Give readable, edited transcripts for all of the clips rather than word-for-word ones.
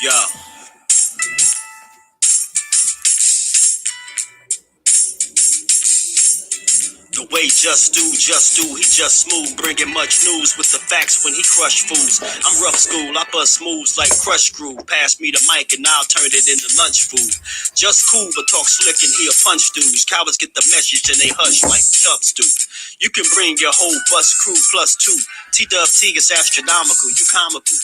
Yo. The way just do, he just smooth, bringing much news with the facts when he crush fools. I'm rough school, I bust moves like crush screw. Pass me the mic and I'll turn it into lunch food. Just cool, but talk slick and he'll punch dudes. Cowards get the message and they hush like dubs do. You can bring your whole bus crew plus two. T-Dub-T is astronomical, you comical.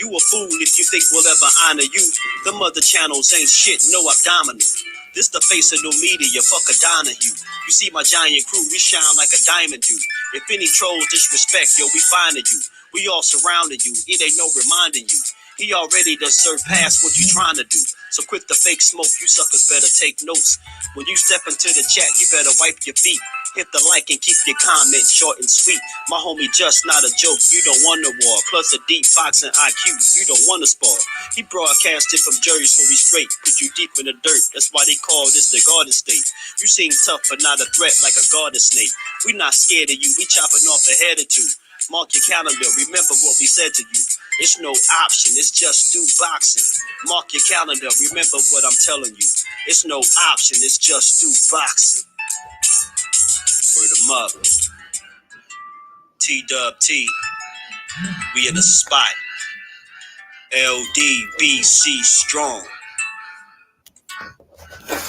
You a fool if you think we'll ever honor you. Them other channels ain't shit, no abdominal. This the face of new media, fuck a Donahue. You see my giant crew, we shine like a diamond do. If any trolls disrespect, yo, we finding you. We all surrounding you, it ain't no reminding you. He already done surpassed what you trying to do. So quit the fake smoke, you suckers better take notes. When you step into the chat, you better wipe your feet. Hit the like and keep your comments short and sweet. My homie just not a joke, you don't want a war. Plus a deep boxing IQ, you don't want to spar. He broadcasted from Jersey, so we straight. Put you deep in the dirt, that's why they call this the Garden State. You seem tough but not a threat like a garden snake. We not scared of you, we chopping off a head or two. Mark your calendar, remember what we said to you. It's no option, it's just do boxing. Mark your calendar, remember what I'm telling you. It's no option, it's just do boxing. Word 'em up. T-Dub-T, we in the spot. LDBC strong.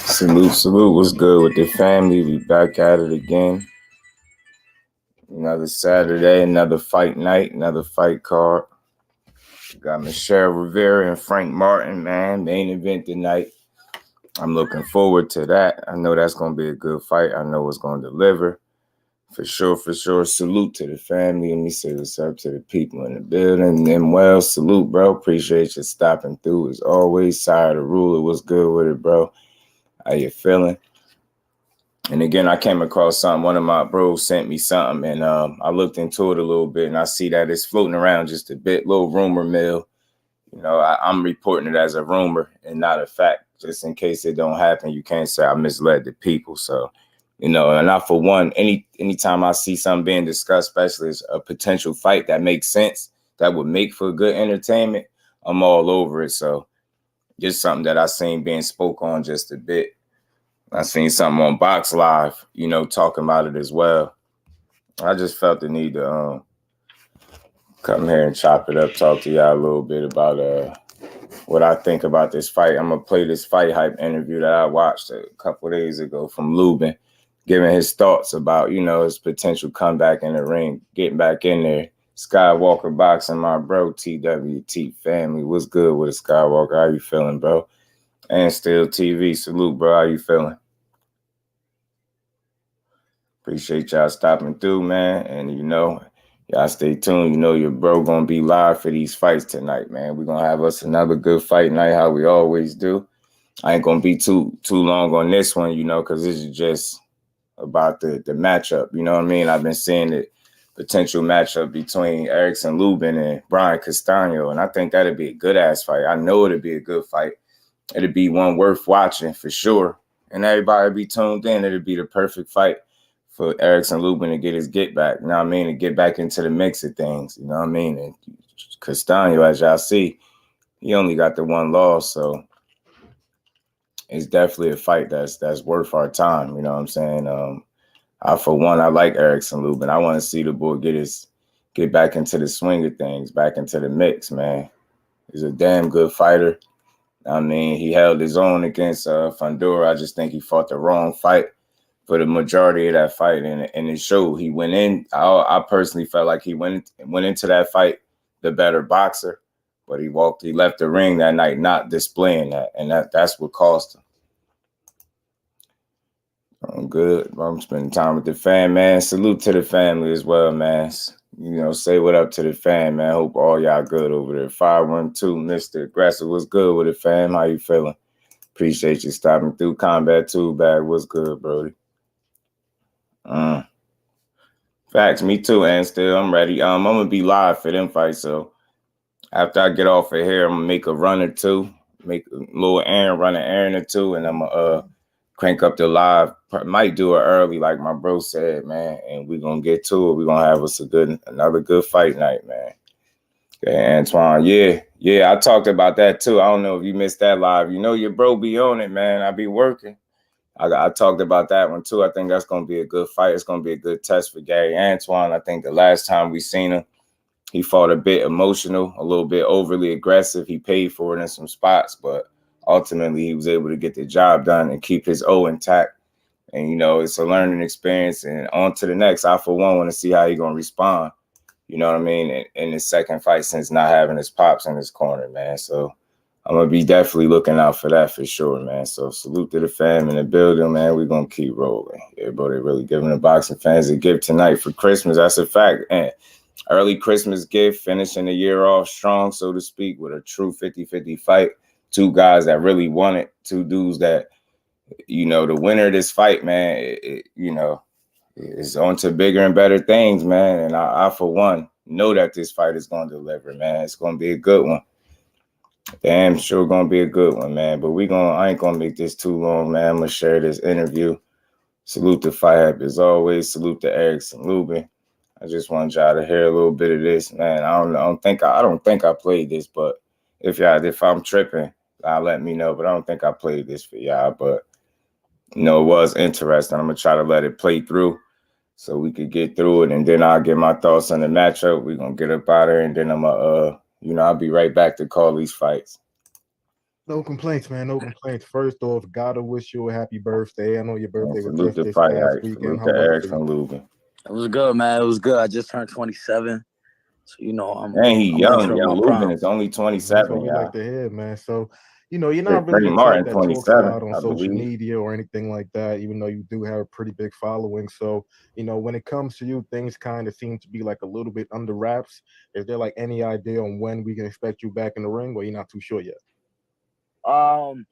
Salute. What's good with the family? We back at it again. Another Saturday, another fight night, another fight card. We got Michelle Rivera and Frank Martin, man. Main event tonight. I'm looking forward to that. I know that's going to be a good fight. I know it's going to deliver. For sure. Salute to the family. Let me say what's up to the people in the building. And well, salute, bro. Appreciate you stopping through. As always, Sire the Ruler. What's good with it, bro? How you feeling? And again, I came across something. One of my bros sent me something, and I looked into it a little bit, and I see that it's floating around just a bit, little rumor mill. You know, I'm reporting it as a rumor and not a fact, just in case it don't happen. You can't say I misled the people. So, you know, and I, for one, anytime I see something being discussed, especially as a potential fight that makes sense, that would make for good entertainment, I'm all over it. So just something that I seen being spoke on just a bit. I seen something on Box Live, you know, talking about it as well. I just felt the need to come here and chop it up, talk to y'all a little bit about what I think about this fight. I'm going to play this Fight Hype interview that I watched a couple of days ago from Lubin, giving his thoughts about, you know, his potential comeback in the ring, getting back in there. Skywalker Boxing, my bro, TWT family. What's good with it, Skywalker? How you feeling, bro? And Still TV, salute, bro. How you feeling? Appreciate y'all stopping through, man. And, you know, y'all stay tuned. You know your bro going to be live for these fights tonight, man. We're going to have us another good fight night, how we always do. I ain't going to be too long on this one, you know, because this is just about the matchup. You know what I mean? I've been seeing the potential matchup between ERICKSON LUBIN and Brian Castano, and I think that'd be a good-ass fight. I know it'd be a good fight. It'd be one worth watching for sure. And everybody be tuned in. It'd be the perfect fight for ERICKSON LUBIN to get his get back, you know what I mean, to get back into the mix of things, you know what I mean? And Castano, as y'all see, he only got the one loss, so it's definitely a fight that's worth our time, you know what I'm saying? For one, I like ERICKSON LUBIN. I want to see the boy get back into the swing of things, back into the mix, man. He's a damn good fighter. I mean, he held his own against Fundora. I just think he fought the wrong fight for the majority of that fight, and it showed. He went in. I personally felt like he went into that fight the better boxer, but he left the ring that night not displaying that, and that's what cost him. I'm good. I'm spending time with the fam, man. Salute to the family as well, man. You know, say what up to the fam, man. Hope all y'all good over there. 512, Mr. Aggressive. What's good with the fam? How you feeling? Appreciate you stopping through. Combat 2 bag. What's good, Brody? Facts, me too, and still I'm ready. I'm gonna be live for them fights, so after I get off of here, I'm gonna make a run or two, make a little errand, run an errand or two, and I'm gonna crank up the live. Might do it early, like my bro said, man. And we're gonna get to it. We're gonna have us another good fight night, man. Okay, Antoine, yeah, I talked about that too. I don't know if you missed that live. You know your bro be on it, man. I be working. I talked about that one too. I think that's gonna be a good fight. It's gonna be a good test for Gary Antoine. I think the last time we seen him, he fought a bit emotional, a little bit overly aggressive. He paid for it in some spots, but ultimately he was able to get the job done and keep his O intact. And, you know, it's a learning experience. And on to the next. I, for one, want to see how he's going to respond, you know what I mean, in his second fight since not having his pops in his corner, man. So I'm going to be definitely looking out for that for sure, man. So salute to the fam in the building, man. We're going to keep rolling. Everybody really giving the boxing fans a gift tonight for Christmas. That's a fact. And early Christmas gift, finishing the year off strong, so to speak, with a true 50-50 fight. Two guys that really won it. Two dudes that, you know, the winner of this fight, man, you know, is on to bigger and better things, man. And I, for one, know that this fight is going to deliver, man. It's going to be a good one. Damn sure going to be a good one, man. But I ain't going to make this too long, man. I'm going to share this interview. Salute to Fight Hype as always. Salute to ERICKSON LUBIN. I just want y'all to hear a little bit of this, man. I don't think I played this, but if I'm tripping, let me know. But I don't think I played this for y'all. But you know, it was interesting. I'm gonna try to let it play through so we could get through it, and then I'll get my thoughts on the matchup. We're gonna get up out of here, and then I'm I'll be right back to call these fights. No complaints, man. No complaints. First off, gotta wish you a happy birthday. I know your birthday was Salute just to this Fight past Hype. weekend. Salute How to was it for ERICKSON you? LUBIN. It was good, man. It was good. I just turned 27. So, you know, I'm young. entering my Lubin prime. is only That's what 27, we y'all. like to hear, man. So, you know, you're not really Freddie the type Martin, that talks a 27, lot on I social believe. media or anything like that, even though you do have a pretty big following. So, you know, when it comes to you, things kind of seem to be like a little bit under wraps. Is there like any idea on when we can expect you back in the ring, or you're not too sure yet? I'm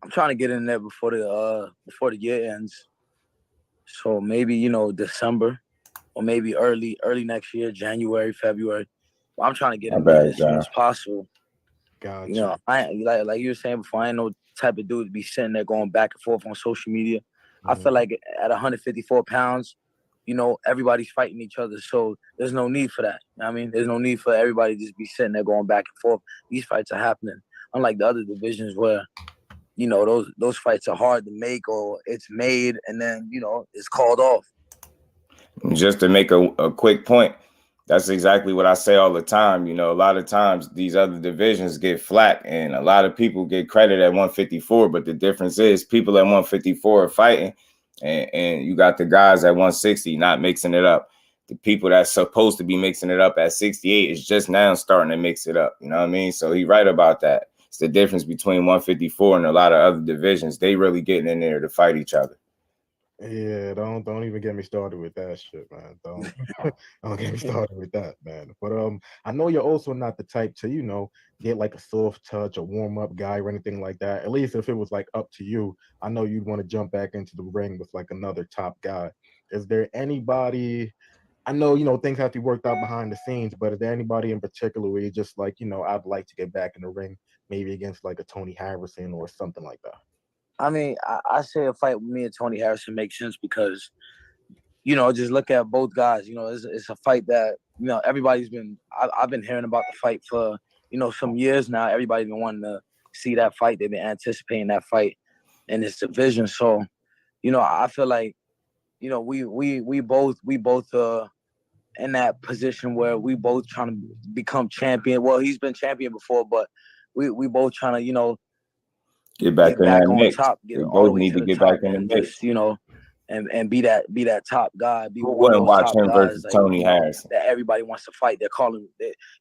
trying to get in there before the year ends. So maybe, you know, December or maybe early next year, January, February. Well, I'm trying to get in there as soon as possible. Gotcha. You know, I like you were saying before, I ain't no type of dude to be sitting there going back and forth on social media. I feel like at 154 pounds, you know, everybody's fighting each other. So there's no need for that. I mean, there's no need for everybody to just be sitting there going back and forth. These fights are happening. Unlike the other divisions where, you know, those fights are hard to make, or it's made and then, you know, it's called off. Just to make a quick point, that's exactly what I say all the time. You know, a lot of times these other divisions get flack and a lot of people get credit at 154. But the difference is people at 154 are fighting and you got the guys at 160 not mixing it up. The people that's supposed to be mixing it up at 68 is just now starting to mix it up. You know what I mean? So he's right about that. It's the difference between 154 and a lot of other divisions. They really getting in there to fight each other. Yeah, don't even get me started with that shit, man. Don't get me started with that, man. But I know you're also not the type to, you know, get like a soft touch, a warm up guy or anything like that. At least if it was like up to you, I know you'd want to jump back into the ring with like another top guy. Is there anybody? I know, you know, things have to be worked out behind the scenes, but is there anybody in particular where you're just like, you know, I'd like to get back in the ring, maybe against like a Tony Harrison or something like that? I mean, I say a fight with me and Tony Harrison makes sense because, you know, just look at both guys. You know, it's a fight that, you know, I've been hearing about the fight for, you know, some years now. Everybody's been wanting to see that fight. They've been anticipating that fight in this division. So, you know, I feel like, you know, we both in that position where we both trying to become champion. Well, he's been champion before, but we both trying to, you know, get back in that on mix. top, They all the both way need to to the get top, back in the and mix. just, you know, and be that top guy, be Who one of wouldn't those watch top him guys, versus like, Tony you know, Harrison? that everybody wants to fight. They're calling,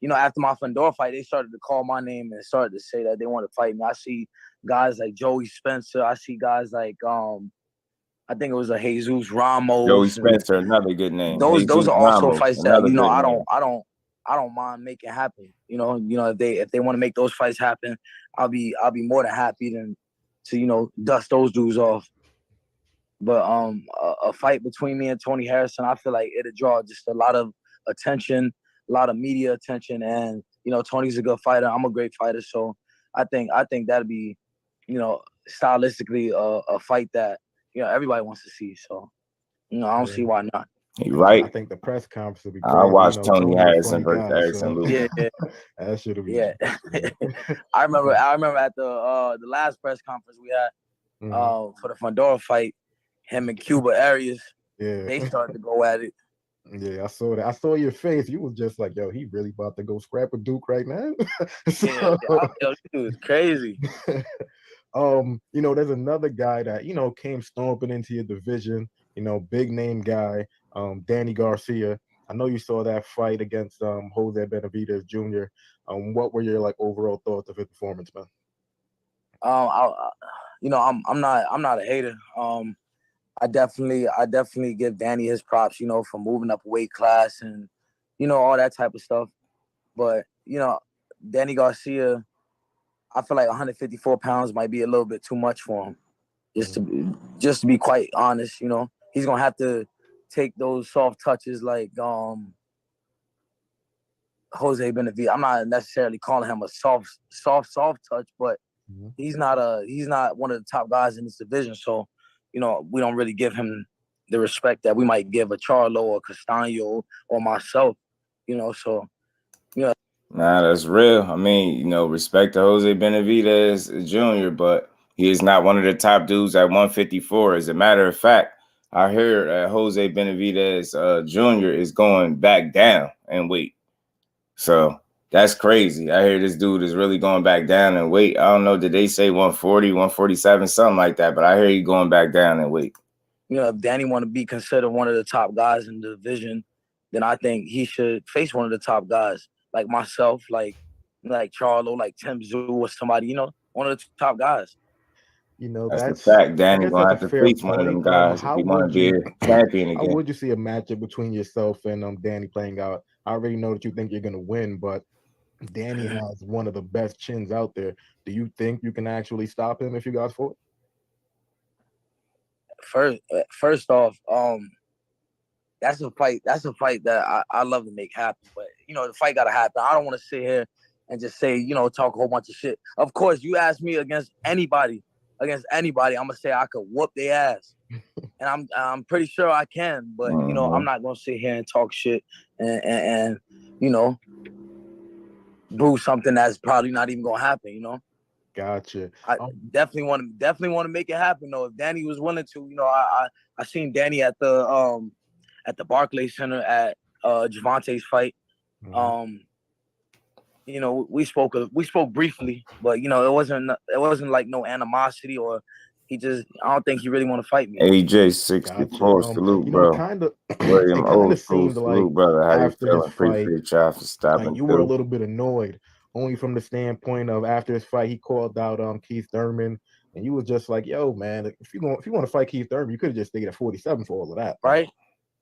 you know, after my Fedor fight, they started to call my name and started to say that they want to fight me. I see guys like Joey Spencer. I see guys like I think it was a Jesus Ramos. Joey Spencer, another good name. Those Jesus are also Ramos, fights that, another you know, good name. I don't mind making happen. You know, if they want to make those fights happen, I'll be more than happy to, you know, dust those dudes off. But a fight between me and Tony Harrison, I feel like it'll draw just a lot of attention, a lot of media attention, and, you know, Tony's a good fighter. I'm a great fighter, so I think that'd be, you know, stylistically a fight that everybody wants to see. So, I don't see why not. You right. I think the press conference will be I crazy. watched Tony Tony a Harrison funny versus guy, Erickson so Lubin. Yeah, that should be. yeah. I remember at the last press conference we had for the Fundora fight, him and Cuba Arias, they started to go at it. Yeah, I saw that. I saw your face. You was just like, yo, he really about to go scrap with Duke right now. Yo, this dude is crazy. There's another guy that, came stomping into your division, big name guy, Danny Garcia. I know you saw that fight against Jose Benavidez Jr. What were your overall thoughts of his performance, man? I'm not a hater. I definitely give Danny his props, for moving up weight class and, all that type of stuff. But, Danny Garcia, I feel like 154 pounds might be a little bit too much for him. Just to be quite honest, he's gonna have to take those soft touches like Jose Benavidez. I'm not necessarily calling him a soft touch, but he's not one of the top guys in this division. So, we don't really give him the respect that we might give a Charlo or Castano or myself. So. Nah, that's real. I mean, respect to Jose Benavidez Jr., but he is not one of the top dudes at 154. As a matter of fact, I heard that Jose Benavidez Jr. is going back down in weight. So that's crazy. I hear this dude is really going back down in weight. I don't know, did they say 140, 147, something like that, but I hear he going back down in weight. If Danny want to be considered one of the top guys in the division, then I think he should face one of the top guys. Like myself, like Charlo, like Tim Tszyu or somebody, one of the top guys. That's the fact. Danny gonna have to face one of them guys if how he want to be you a champion again. How would you see a matchup between yourself and Danny playing out? I already know that you think you're gonna win, but Danny has one of the best chins out there. Do you think you can actually stop him if you guys fought? First off, that's a fight that I love to make happen. But the fight gotta happen. I don't want to sit here and just say, talk a whole bunch of shit. Of course, you ask me against anybody, I'm gonna say I could whoop their ass. And I'm pretty sure I can, but I'm not gonna sit here and talk shit and do something that's probably not even gonna happen, Gotcha. I definitely want to make it happen though. If Danny was willing to, I seen Danny at the Barclays Center at Javante's fight. We spoke briefly, but it wasn't like no animosity or I don't think he really want to fight me. AJ64, salute, bro. William O, seemed salute, brother. How you after feeling? his fight, Appreciate y'all for stopping. like you were a little bit annoyed, only from the standpoint of after his fight, he called out Keith Thurman, and you was just like, "Yo, man, if you want to fight Keith Thurman, you could have just stayed at 47 for all of that." Right?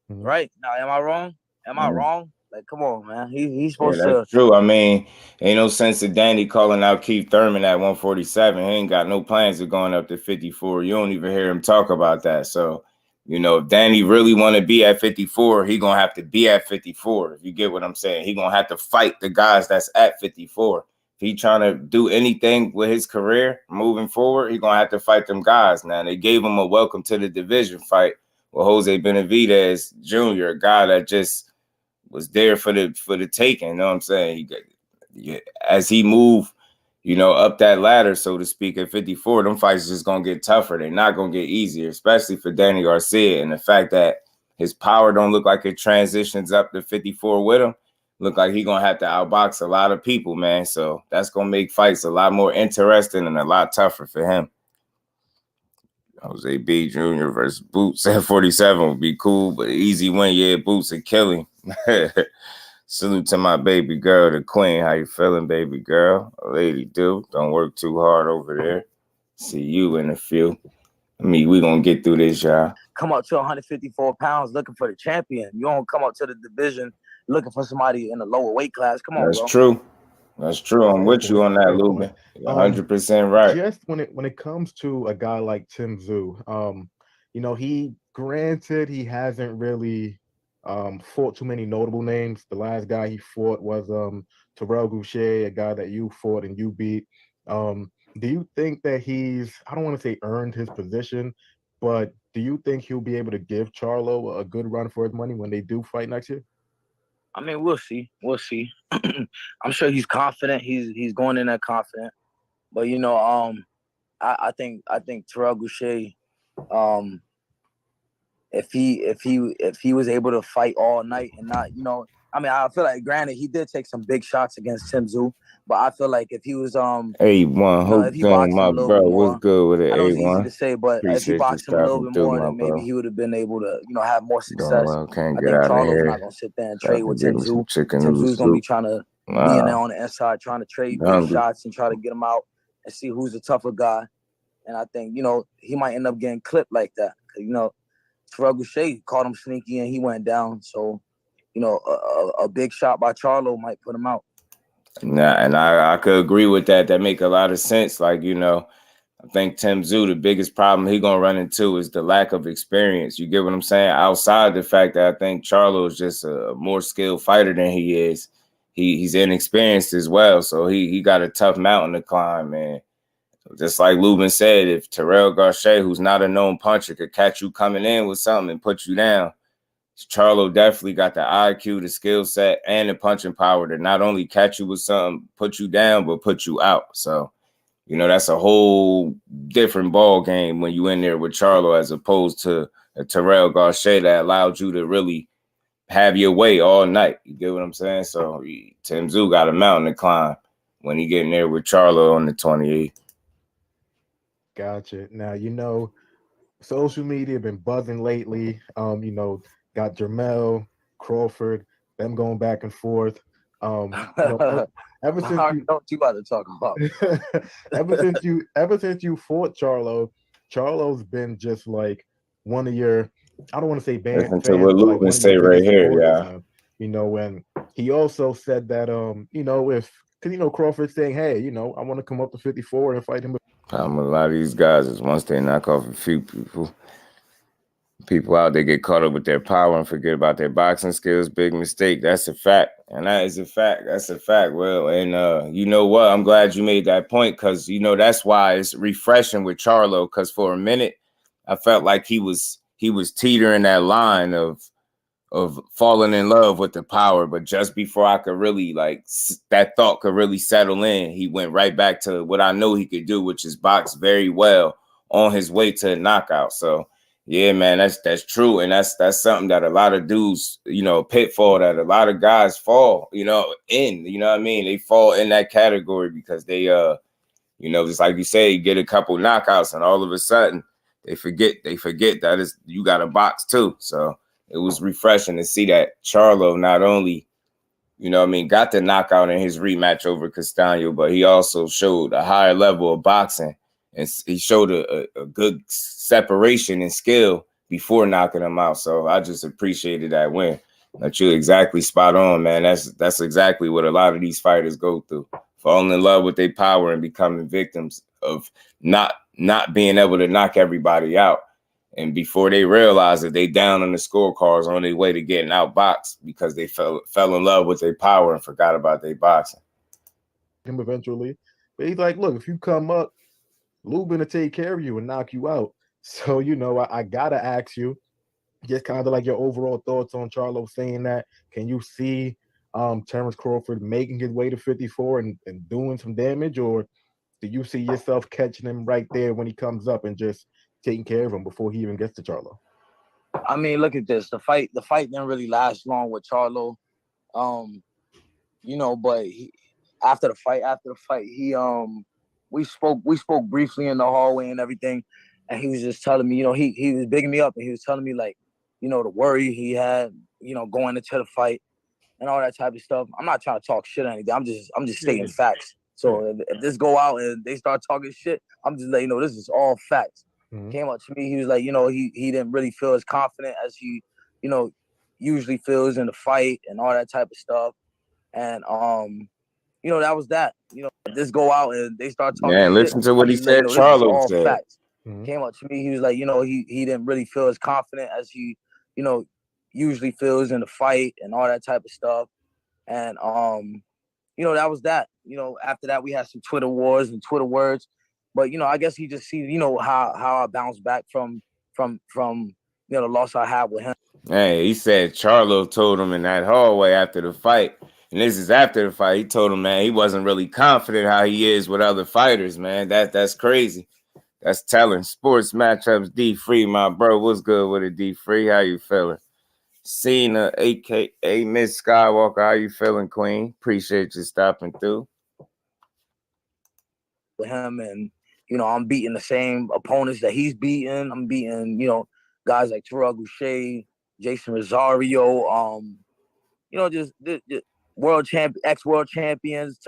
Right. Now, am I wrong? I wrong? Like, come on, man. He's supposed to. That's true. I mean, ain't no sense of Danny calling out Keith Thurman at 147. He ain't got no plans of going up to 54. You don't even hear him talk about that. So, if Danny really want to be at 54, he gonna have to be at 54. If you get what I'm saying, he gonna have to fight the guys that's at 54. If he trying to do anything with his career moving forward, he gonna have to fight them guys. Now they gave him a welcome to the division fight with Jose Benavidez Jr., a guy that just was there for the taking. You know what I'm saying? As he moved, up that ladder, so to speak, at 54, them fights just gonna get tougher. They're not gonna get easier, especially for Danny Garcia. And the fact that his power don't look like it transitions up to 54 with him, look like he gonna have to outbox a lot of people, man. So that's gonna make fights a lot more interesting and a lot tougher for him. Jose B. Jr. versus Boots at 47 would be cool, but easy win. Yeah, Boots would kill him. Salute to my baby girl, the queen. How you feeling, baby girl? Lady do. Don't work too hard over there. See you in a few. We gonna get through this, y'all. Come up to 154 pounds looking for the champion. You don't come up to the division looking for somebody in the lower weight class. Come on, That's bro. true. That's true. I'm with you on that, Lubin. 100% right. Just when it comes to a guy like Tim Tszyu, he hasn't really fought too many notable names. The last guy he fought was Terrell Goucher, a guy that you fought and you beat. Do you think that he's, I don't want to say earned his position, but Do you think he'll be able to give Charlo a good run for his money when they do fight next year? I mean, we'll see. We'll see. I'm sure he's confident. He's going in there confident. But I think Terrell Boucher, um, if he was able to fight all night and not, I mean, I feel like granted he did take some big shots against Tim Tszyu, but I feel like if he was A1, if hope he gang, boxed him my a little bro. bit What's more, good with it, I know it's easy to A1? say, but if he Appreciate you boxed him a little stopping bit through, more, my then maybe bro. he would have been able to, have more Doing success. well, can't I get think out of Charlo's not here. gonna sit there and trade About to with give Tim me some Tszyu. chicken Tim noodle Tszю's gonna be soup. trying to be in there Wow. on the inside, trying to trade I'm big hungry. shots and try to get him out and see who's the tougher guy. And I think, he might end up getting clipped like that. Terrell Boucher caught him sneaky and he went down. So, a big shot by Charlo might put him out. Nah, and I could agree with that. That make a lot of sense. Like, I think Tim Tszyu, the biggest problem he gonna run into is the lack of experience. You get what I'm saying? Outside the fact that I think Charlo is just a more skilled fighter than he is, he's inexperienced as well. So he got a tough mountain to climb, man. Just like Lubin said, if Terrell Garcia, who's not a known puncher, could catch you coming in with something and put you down, Charlo definitely got the IQ, the skill set, and the punching power to not only catch you with something, put you down, but put you out. So, that's a whole different ball game when you in there with Charlo as opposed to a Terrell Garcia that allowed you to really have your way all night. You get what I'm saying? So Tim Tszyu got a mountain to climb when he get in there with Charlo on the 28th. Gotcha. Now, social media been buzzing lately. Got Jermell, Crawford, them going back and forth. Ever I since already you know what you about to talk about. ever since you fought Charlo's been just like one of your, I don't want to say Listen to fans, what but like Lubin one of your say right biggest here, supporters, yeah. man. When he also said that because Crawford saying, hey, I want to come up to 54 and fight him. A lot of these guys is once they knock off a few people out, they get caught up with their power and forget about their boxing skills. Big mistake. That's a fact. And that is a fact. That's a fact. Well, and you know what? I'm glad you made that point because, that's why it's refreshing with Charlo because for a minute, I felt like he was teetering that line of falling in love with the power. But just before I could really that thought could really settle in, he went right back to what I know he could do, which is box very well on his way to a knockout. So yeah, man, that's true. And that's something that a lot of dudes, pitfall that a lot of guys fall, in, what I mean? They fall in that category because they, just like you say, get a couple knockouts and all of a sudden they forget that you got a box too. So it was refreshing to see that Charlo not only, got the knockout in his rematch over Castano, but he also showed a higher level of boxing. And he showed a good separation and skill before knocking him out. So I just appreciated that win. But you're exactly spot on, man. That's exactly what a lot of these fighters go through. Falling in love with their power and becoming victims of not being able to knock everybody out. And before they realize that they down on the scorecards on their way to getting outboxed because they fell in love with their power and forgot about their boxing. Him eventually. But he's like, look, if you come up, Lubin to take care of you and knock you out. So, I gotta ask you, just kind of like your overall thoughts on Charlo saying that. Can you see Terrence Crawford making his way to 54 and doing some damage, or do you see yourself catching him right there when he comes up and just taking care of him before he even gets to Charlo? I mean, look at this. The fight didn't really last long with Charlo. But after the fight, he we spoke briefly in the hallway and everything, and he was just telling me, he was bigging me up and he was telling me like, the worry he had, going into the fight and all that type of stuff. I'm not trying to talk shit or anything. I'm just stating facts. So if this go out and they start talking shit, I'm just letting you know this is all facts. Came up to me, he was like, he didn't really feel as confident as he, usually feels in the fight and all that type of stuff. And that was that. If this go out and they start talking Man, shit, listen to what he said. this is Charlo all said. facts. Came up to me, he was like, he didn't really feel as confident as he, usually feels in the fight and all that type of stuff. And that was that. After that we had some Twitter wars and Twitter words. But I guess he just sees, how I bounced back from, you know, the loss I had with him. Hey, he said Charlo told him in that hallway after the fight, and this is after the fight. He told him, man, he wasn't really confident how he is with other fighters, man. That's crazy. That's telling. Sports matchups, D Free, my bro. What's good with it, D Free? How you feeling? Cena, aka Miss Skywalker. How you feeling, Queen? Appreciate you stopping through. With him, and you know, I'm beating the same opponents that he's beating. I'm beating, you know, guys like Terrell Goucher, Jason Rosario, you know, just ex-world champions,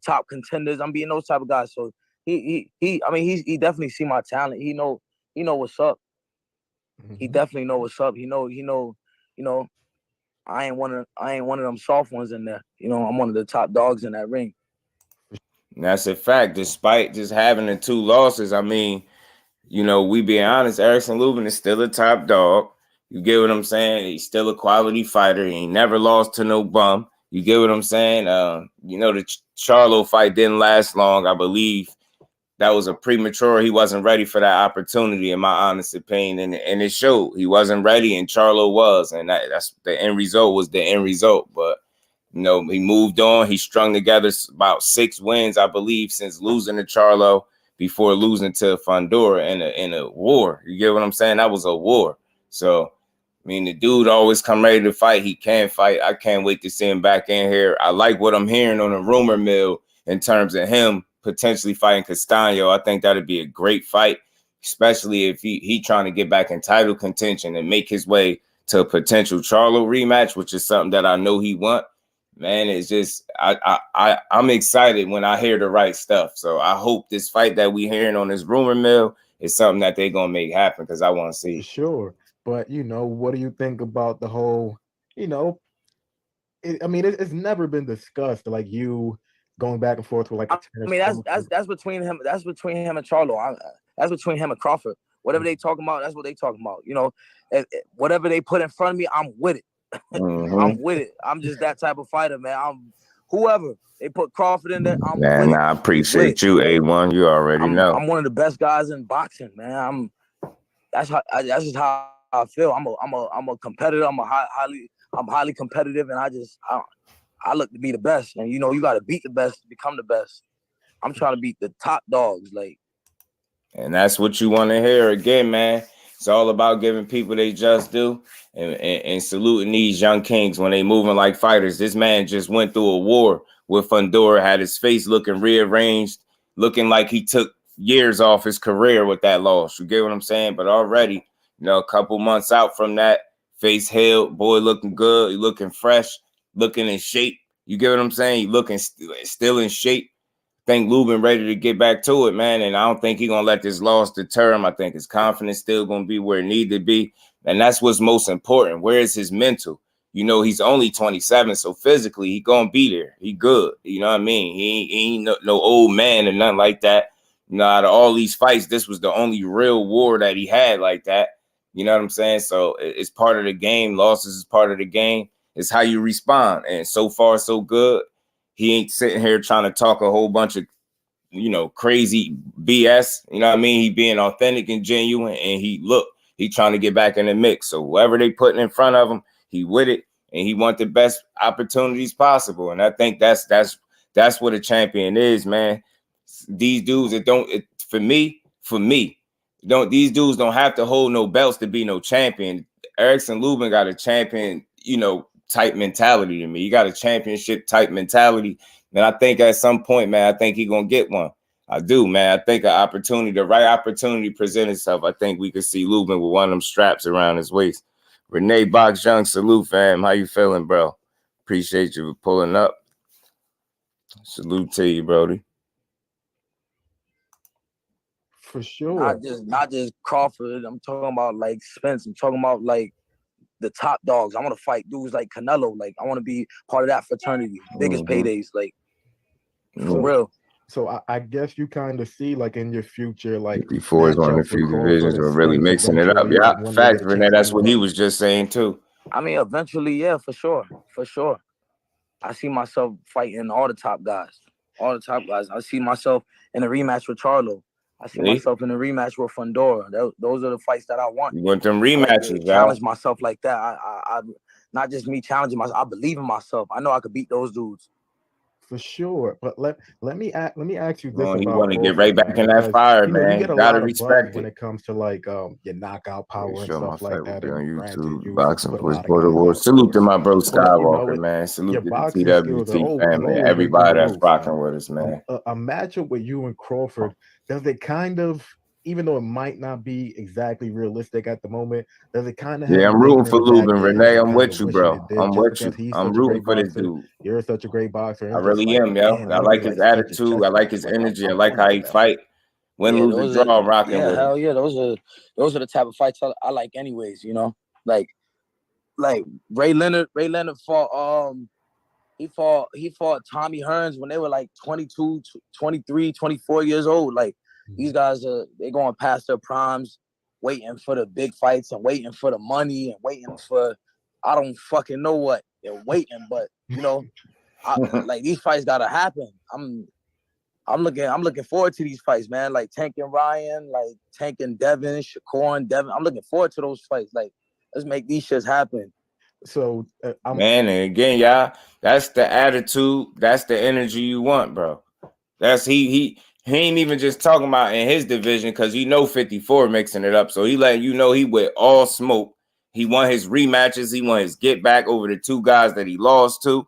top contenders. I'm beating those type of guys. So he I mean, he definitely see my talent. He know what's up. Mm-hmm. He definitely know what's up. He know, you know, I ain't one of them soft ones in there. You know, I'm one of the top dogs in that ring. And that's a fact. Despite just having the 2 losses, I mean, you know, we being honest, ERICKSON LUBIN is still a top dog. You get what I'm saying? He's still a quality fighter. He ain't never lost to no bum. You get what I'm saying? You know, the Charlo fight didn't last long. I believe that was a premature. He wasn't ready for that opportunity, in my honest opinion. And it showed. He wasn't ready, and Charlo was. And that's the end result was the end result. But you know, he moved on. He strung together about 6 wins, I believe, since losing to Charlo before losing to Fundora in a war. You get what I'm saying? That was a war. So, I mean, the dude always come ready to fight. He can fight. I can't wait to see him back in here. I like what I'm hearing on the rumor mill in terms of him potentially fighting Castano. I think that'd be a great fight, especially if he trying to get back in title contention and make his way to a potential Charlo rematch, which is something that I know he want. Man, it's just I'm excited when I hear the right stuff. So I hope this fight that we hearing on this rumor mill is something that they're gonna make happen because I want to see. Sure, but you know, what do you think about the whole? You know, I mean, it's never been discussed. Like you going back and forth with like. I mean, that's between him. That's between him and Charlo. That's between him and Crawford. Whatever they talking about, that's what they talking about. You know, whatever they put in front of me, I'm with it. Mm-hmm. I'm with it. I'm just that type of fighter, man. I'm whoever they put Crawford in there. I'm with it. I appreciate you, A1. You already know. I'm one of the best guys in boxing, man. That's just how I feel. I'm a competitor. I'm highly competitive, and I look to be the best. And you know, you got to beat the best to become the best. I'm trying to beat the top dogs, like. And that's what you want to hear again, man. It's all about giving people they just do and saluting these young kings when they moving like fighters. This man just went through a war with Fundora, had his face looking rearranged, looking like he took years off his career with that loss. You get what I'm saying? But already, you know, a couple months out from that, face healed, boy looking good, he looking fresh, looking in shape. You get what I'm saying? He looking still in shape. Think Lubin ready to get back to it, man. And I don't think he's going to let this loss deter him. I think his confidence still going to be where it need to be. And that's what's most important. Where is his mental? You know, he's only 27, so physically he going to be there. He good. You know what I mean? He ain't no old man or nothing like that. You know, out of all these fights, this was the only real war that he had like that. You know what I'm saying? So it's part of the game. Losses is part of the game. It's how you respond. And so far, so good. He ain't sitting here trying to talk a whole bunch of, you know, crazy BS. You know what I mean? He being authentic and genuine, and he trying to get back in the mix. So whoever they putting in front of him, he with it, and he want the best opportunities possible. And I think that's what a champion is, man. These dudes that these dudes don't have to hold no belts to be no champion. ERICKSON LUBIN got a champion, you know, type mentality to me. You got a championship type mentality. And I think at some point, man, I think he's going to get one. I do, man. I think the right opportunity present itself. I think we could see Lubin with one of them straps around his waist. Renee Box Young, salute, fam. How you feeling, bro? Appreciate you for pulling up. Salute to you, Brody. For sure. Not just Crawford. I'm talking about like Spence. I'm talking about like the top dogs. I want to fight dudes like Canelo. Like I want to be part of that fraternity. Biggest paydays, like for real. So I guess you kind of see like in your future, like before it's on a few divisions or really mixing it up. Yeah, facts, Renee. That's what he was just saying too. I mean, eventually, yeah, for sure. I see myself fighting all the top guys. I see myself in a rematch with Charlo. I see myself in a rematch with Fundora. Those are the fights that I want. You want them I like rematches, to challenge myself like that. I not just me challenging myself. I believe in myself. I know I could beat those dudes. For sure, but let me ask you this you about want to get Crawford, right back man, in that because fire, you know you man. get a Gotta lot of buzz respect when it. it comes to like your knockout power and Sure, my stuff like fight will that. be on And granted, YouTube. you Boxing put a Voice lot of Border guys War. out, of Salute to course, my bro but you know Skywalker, man. your Salute to the boxing skills have TWT family. always been through Everybody the that's roof, rocking man. with us, man. A matchup with you and Crawford, does it kind of, even though it might not be exactly realistic at the moment, does it kind of have Yeah, you I'm rooting thinking in for the back Lubin, of your head Renee. and I'm kind with of you, wishing bro. it did, I'm just with you. because he's I'm such a rooting great for this boxer, dude. you're such a great boxer, and I it's just really like, am, yo. damn, I when do like we his like take a attitude. chess I like match? his Like, energy. I I like want to how go he that fight. fight. Win, lose, or draw, rocking with him. Hell yeah, those are the type of fights I like anyways, you know. Like Ray Leonard he fought Tommy Hearns when they were like 22, 23, 24 years old. Like these guys they going past their primes, waiting for the big fights and waiting for the money and waiting for I don't fucking know what they're waiting, but you know, like these fights gotta happen. I'm looking forward to these fights, man. Like Tank and Ryan, like Tank and Devin, Shakur and Devin. I'm looking forward to those fights. Like let's make these shits happen. So Man, and again, y'all, that's the attitude, that's the energy you want, bro. That's he ain't even just talking about in his division because he know 54 mixing it up. So he letting you know he with all smoke. He won his rematches. He won his get back over the two guys that he lost to.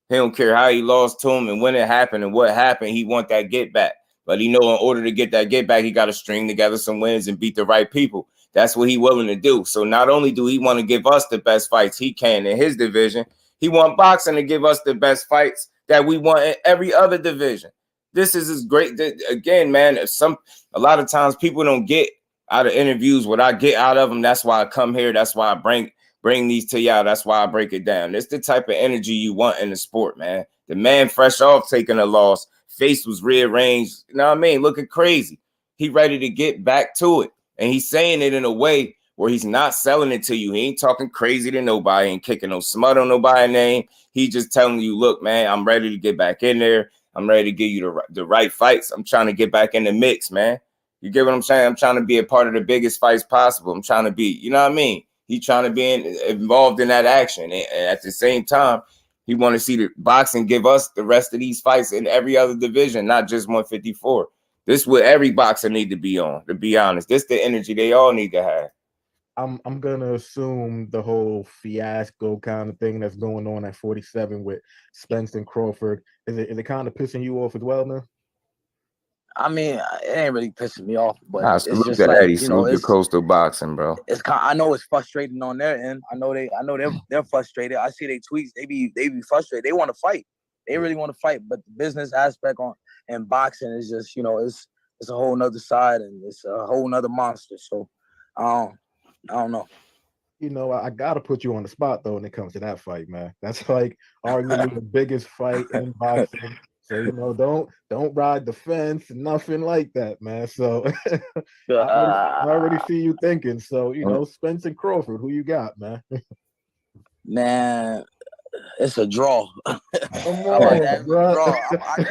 He don't care how he lost to him and when it happened and what happened. He want that get back. But he know in order to get that get back, he got to string together some wins and beat the right people. That's what he willing to do. So not only do he want to give us the best fights he can in his division, he want boxing to give us the best fights that we want in every other division. This is as great. Again, man, a lot of times people don't get out of interviews what I get out of them. That's why I come here. That's why I bring these to y'all. That's why I break it down. It's the type of energy you want in the sport, man. The man fresh off taking a loss, face was rearranged. You know what I mean? Looking crazy. He ready to get back to it. And he's saying it in a way where he's not selling it to you. He ain't talking crazy to nobody, ain't kicking no smut on nobody's name. He just telling you, look, man, I'm ready to get back in there. I'm ready to give you the right fights. I'm trying to get back in the mix, man. You get what I'm saying? I'm trying to be a part of the biggest fights possible. I'm trying to be, you know what I mean? He trying to be involved in that action. And at the same time, he want to see the boxing give us the rest of these fights in every other division, not just 154. This is what every boxer need to be on, to be honest. This the energy they all need to have. I'm gonna assume the whole fiasco kind of thing that's going on at 47 with Spence and Crawford is it kind of pissing you off as well, man? I mean, it ain't really pissing me off, but Nah, it's salute just to like, Eddie. you know, Salute to Coastal Boxing, bro. I know it's frustrating on their end. I know they're frustrated. I see their tweets. They be frustrated. They want to fight. They really want to fight, but the business aspect in boxing is just, you know, it's a whole nother side and it's a whole nother monster. So I don't know. You know, I gotta put you on the spot though when it comes to that fight, man. That's like arguably the biggest fight in boxing. So you know, don't ride the fence, nothing like that, man. So I already see you thinking. So you know, Spence and Crawford, who you got, man? Man, it's a draw. Come on, bro. I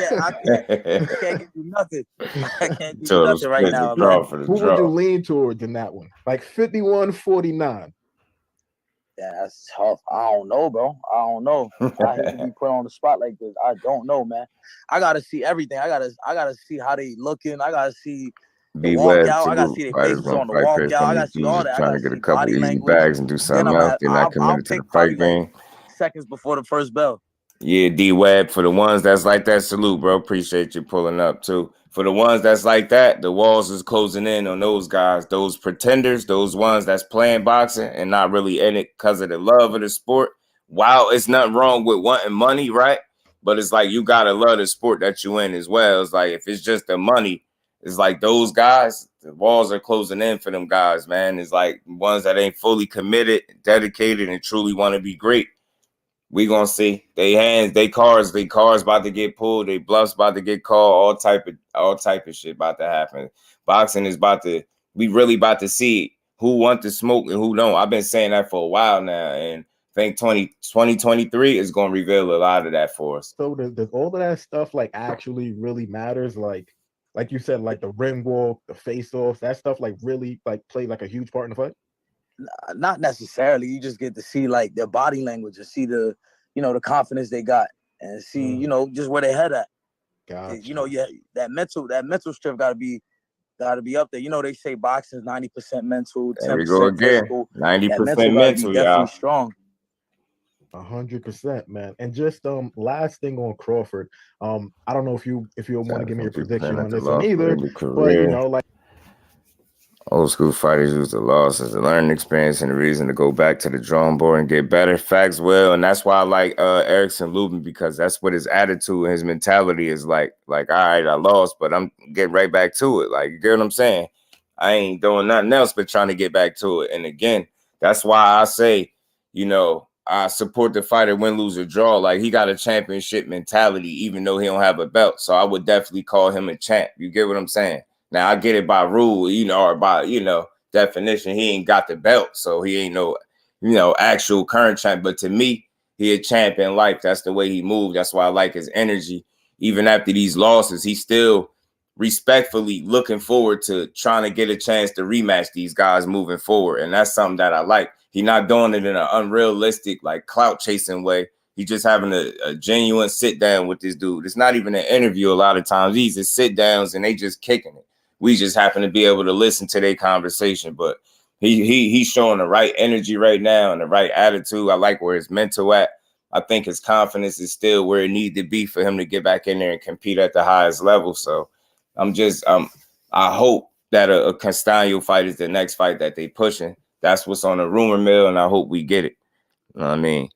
can't give you nothing. I can't give you Total nothing right Spence now, and draw man. for the Who would you draw. lean towards in that one? Like 51-49. Yeah, that's tough. I don't know, bro. I don't know. I hate to be put on the spot like this. I don't know, man. I gotta see everything. I gotta see how they looking. I gotta see the D-Web, walkout. I gotta salute. see their Fighters faces gonna on the fight pay walkout. from I the gotta see all dudes that. I trying to gotta get a see couple body easy language. bags and do Then something else. They're not I'll committed to the pick fight probably like game. seconds before the first bell. Yeah, D-Web, for the ones that's like that, salute, bro. Appreciate you pulling up, too. For the ones that's like that, the walls is closing in on those guys, those pretenders, those ones that's playing boxing and not really in it because of the love of the sport. While it's nothing wrong with wanting money, right? But it's like you got to love the sport that you in as well. It's like if it's just the money, it's like those guys, the walls are closing in for them guys, man. It's like ones that ain't fully committed, dedicated, and truly want to be great. We gonna see. They cars about to get pulled, they bluffs about to get called, all type of shit about to happen. Boxing is we really about to see who want to smoke and who don't. I've been saying that for a while now, and I think 2023 is gonna reveal a lot of that for us. So does all of that stuff like actually really matters? Like like you said, like the ring walk, the face off, that stuff like really like played like a huge part in the fight? Not necessarily. You just get to see like their body language and see the, the confidence they got, and see, just where they head at. Gotcha. Yeah, that mental strength gotta be up there. They say boxing is 90% mental, There we go 10% again. physical. 90% That mental gotta be definitely strong. 100%, man. And just last thing on Crawford. I don't know if you want to give me your prediction on this one either, but like old school fighters use the loss as a learning experience and a reason to go back to the drawing board and get better. Facts, well, and that's why I like ERICKSON LUBIN, because that's what his attitude and his mentality is like. Like, all right, I lost, but I'm getting right back to it. Like, you get what I'm saying? I ain't doing nothing else but trying to get back to it. And again, that's why I say, I support the fighter, win, lose, or draw. Like, he got a championship mentality, even though he don't have a belt. So I would definitely call him a champ. You get what I'm saying? Now, I get it by rule, or by, definition. He ain't got the belt, so he ain't no, actual current champ. But to me, he a champ in life. That's the way he moved. That's why I like his energy. Even after these losses, he's still respectfully looking forward to trying to get a chance to rematch these guys moving forward. And that's something that I like. He's not doing it in an unrealistic, like, clout chasing way. He's just having a genuine sit down with this dude. It's not even an interview a lot of times. These are sit downs and they just kicking it. We just happen to be able to listen to their conversation. But he's showing the right energy right now and the right attitude. I like where his mental at. I think his confidence is still where it needs to be for him to get back in there and compete at the highest level. So I hope that a Castaño fight is the next fight that they pushing. That's what's on the rumor mill, and I hope we get it. You know what I mean?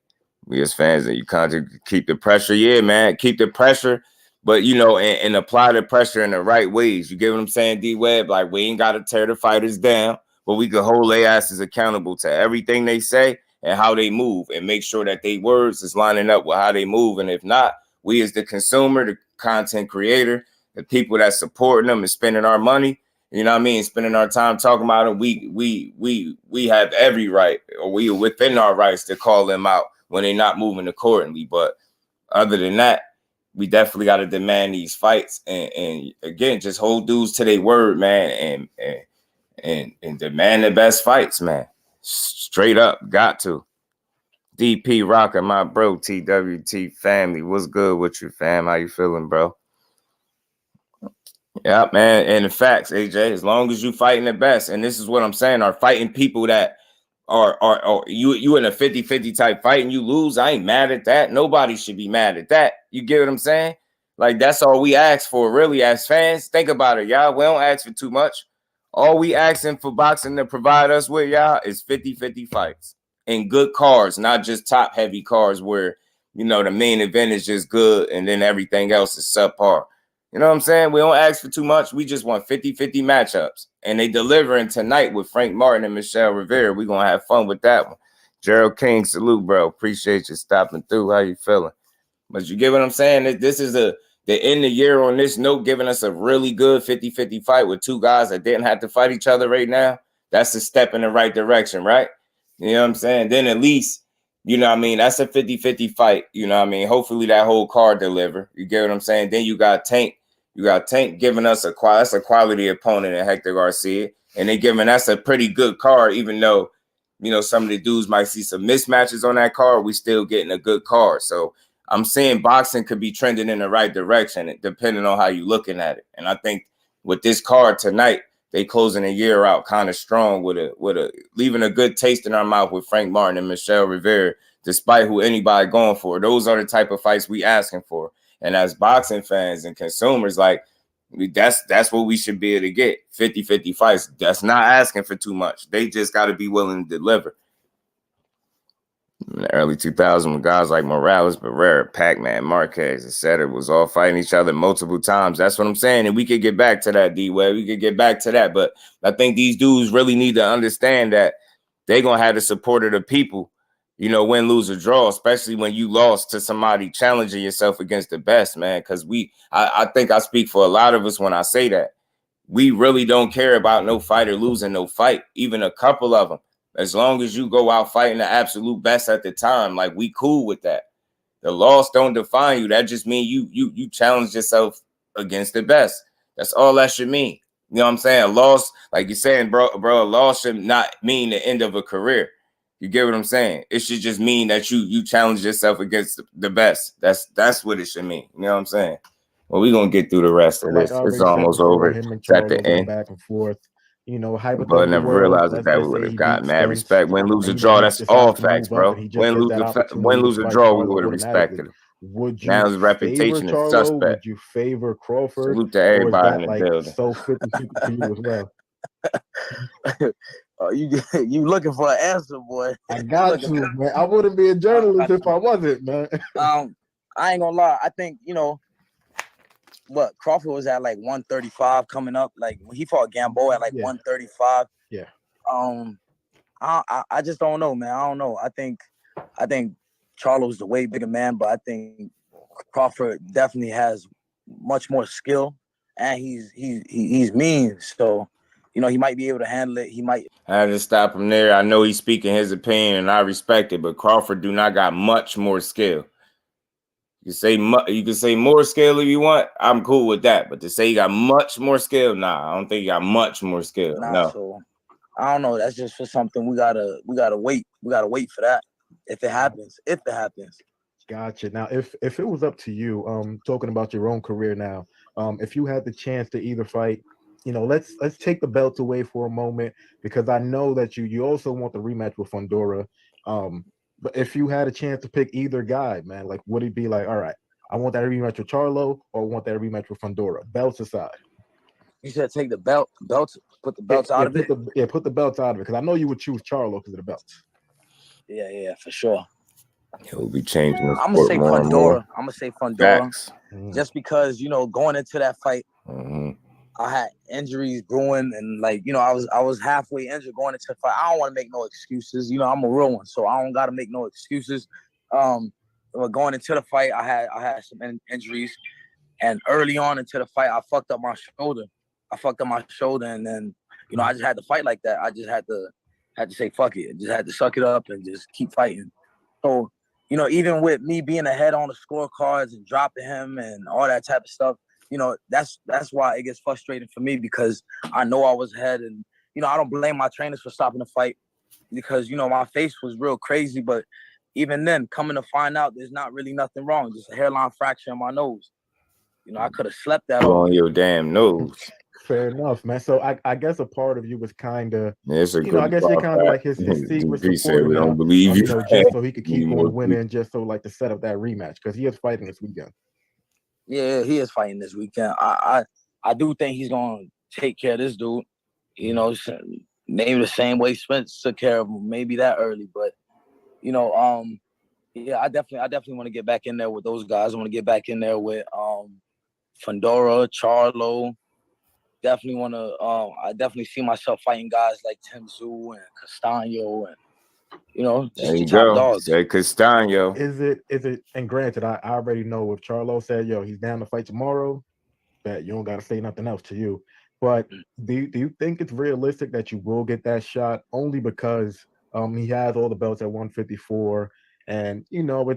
We as fans, you kind of keep the pressure. Yeah, man, keep the pressure. But, and apply the pressure in the right ways. You get what I'm saying, D-Web? Like, we ain't got to tear the fighters down, but we can hold their asses accountable to everything they say and how they move, and make sure that their words is lining up with how they move. And if not, we as the consumer, the content creator, the people that supporting them and spending our money, spending our time talking about it, we have every right, or we are within our rights to call them out when they're not moving accordingly. But other than that, we definitely got to demand these fights, and again, just hold dudes to their word, man, and demand the best fights, man. Straight up, got to. DP Rocker, my bro, TWT family, what's good with you, fam? How you feeling, bro? Yeah, man, and the facts, AJ. As long as you fighting the best, and this is what I'm saying, are fighting people that are you in a 50-50 type fight and you lose, I ain't mad at that. Nobody should be mad at that. You get what I'm saying? Like, that's all we ask for, really, as fans. Think about it, y'all. We don't ask for too much. All we asking for boxing to provide us with, y'all, is 50-50 fights and good cards, not just top heavy cards where, the main event is just good and then everything else is subpar. You know what I'm saying? We don't ask for too much. We just want 50-50 matchups. And they delivering tonight with Frank Martin and Michelle Rivera. We're going to have fun with that one. Gerald King, salute, bro. Appreciate you stopping through. How you feeling? But you get what I'm saying? This is the end of the year on this note, giving us a really good 50-50 fight with two guys that didn't have to fight each other right now. That's a step in the right direction, right? You know what I'm saying? Then at least, that's a 50-50 fight. Hopefully that whole card deliver. You get what I'm saying? Then you got Tank. You got Tank giving us that's a quality opponent in Hector Garcia. And they giving us a pretty good card, even though, some of the dudes might see some mismatches on that card. We still getting a good card. So I'm saying boxing could be trending in the right direction, depending on how you're looking at it. And I think with this card tonight, they closing the year out kind of strong with a leaving a good taste in our mouth with Frank Martin and Michelle Rivera, despite who anybody going for. Those are the type of fights we asking for. And as boxing fans and consumers, like, that's what we should be able to get. 50-50 fights. That's not asking for too much. They just got to be willing to deliver. In the early 2000s, when guys like Morales, Barrera, Pac-Man, Marquez, etc., was all fighting each other multiple times. That's what I'm saying. And we could get back to that, D-Way. We could get back to that. But I think these dudes really need to understand that they're going to have the support of the people, win, lose, or draw, especially when you lost to somebody challenging yourself against the best, man. Because I think I speak for a lot of us when I say that. We really don't care about no fighter losing no fight, even a couple of them. As long as you go out fighting the absolute best at the time, like, we cool with that. The loss don't define you. That just means you challenge yourself against the best. That's all that should mean. You know what I'm saying? A loss, like you're saying, bro, a loss should not mean the end of a career. You get what I'm saying? It should just mean that you challenge yourself against the best. That's what it should mean. You know what I'm saying? Well, we're gonna get through the rest of Like this. I It's already said almost before, over. him and It's at the Charlo go end. back and forth. You know, But I hypothetical never world, realized let's that we just would say have he got beats mad Spence, respect. Win, lose, or and you know draw. he That's all decides to facts, move up, bro. and he just Win, gets lose, that win, opportunity to lose, or fight draw. We Charlo would have automatically. respected him. Would Now you his favor reputation is Charlo? suspect. Would you favor Crawford? Salute to Or is everybody that in the like building. so 50-50 to you as well? You looking for an answer, boy? I got to, man. I wouldn't be a journalist if I wasn't, man. I ain't gonna lie. I think, you know, what Crawford was at like 135 coming up. Like when he fought Gamboa at like 135. Yeah. I just don't know, man. I don't know. I think Charlo's the way bigger man, but I think Crawford definitely has much more skill, and he's mean. So, you know, he might be able to handle it. He might. I had to stop him there. I know he's speaking his opinion, and I respect it. But Crawford do not got much more skill. You can say more skill if you want. I'm cool with that. But to say he got much more skill, nah, I don't think he got much more skill. Nah, No. so I don't know. That's just for something we gotta wait. We gotta wait for that. If it happens. Gotcha. Now, if it was up to you, talking about your own career now, if you had the chance to either fight, you know, let's take the belt away for a moment, because I know that you also want the rematch with Fundora. But if you had a chance to pick either guy, man, like would it be like, all right, I want that rematch with Charlo, or I want that rematch with Fundora? Belts aside. You said take the belts, put the belts out of it. Put the belts out of it, because I know you would choose Charlo because of the belts. Yeah, for sure. He'll be changing the I'm sport gonna say more and more. Fundora. I'm gonna say Fundora, Facts. just because, you know, going into that fight, Mm-hmm. I had injuries brewing, and like, you know, I was halfway injured going into the fight. I don't want to make no excuses. You know, I'm a real one, so I don't got to make no excuses. But going into the fight, I had some injuries, and early on into the fight, I fucked up my shoulder. And then, you know, I just had to fight like that. I just had to say fuck it. I just had to suck it up and just keep fighting. So, you know, even with me being ahead on the scorecards and dropping him and all that type of stuff, you know, that's why it gets frustrating for me, because I know I was ahead, and, you know, I don't blame my trainers for stopping the fight, because, you know, my face was real crazy. But even then, coming to find out there's not really nothing wrong, just a hairline fracture in my nose. You know, I could have slept that off. On your damn nose. Fair enough, man. So I guess a part of you was kind of, you know, I guess you're kind of like his seat was supporting we don't him, believe you know, just so he could keep on winning, people. just so like to set up that rematch, because he is fighting this weekend. Yeah, he is fighting this weekend. I do think he's gonna take care of this dude. You know, maybe the same way Spence took care of him, maybe that early. But, you know, yeah, I definitely want to get back in there with those guys. I want to get back in there with Fundora, Charlo. Definitely want to. I definitely see myself fighting guys like Tim Tszyu and Castano, and, you know, just There you top go. dogs. Say Castano. Is it? And granted, I already know if Charlo said, yo, he's down to fight tomorrow, that you don't got to say nothing else to you. But do you think it's realistic that you will get that shot, only because he has all the belts at 154, and, you know,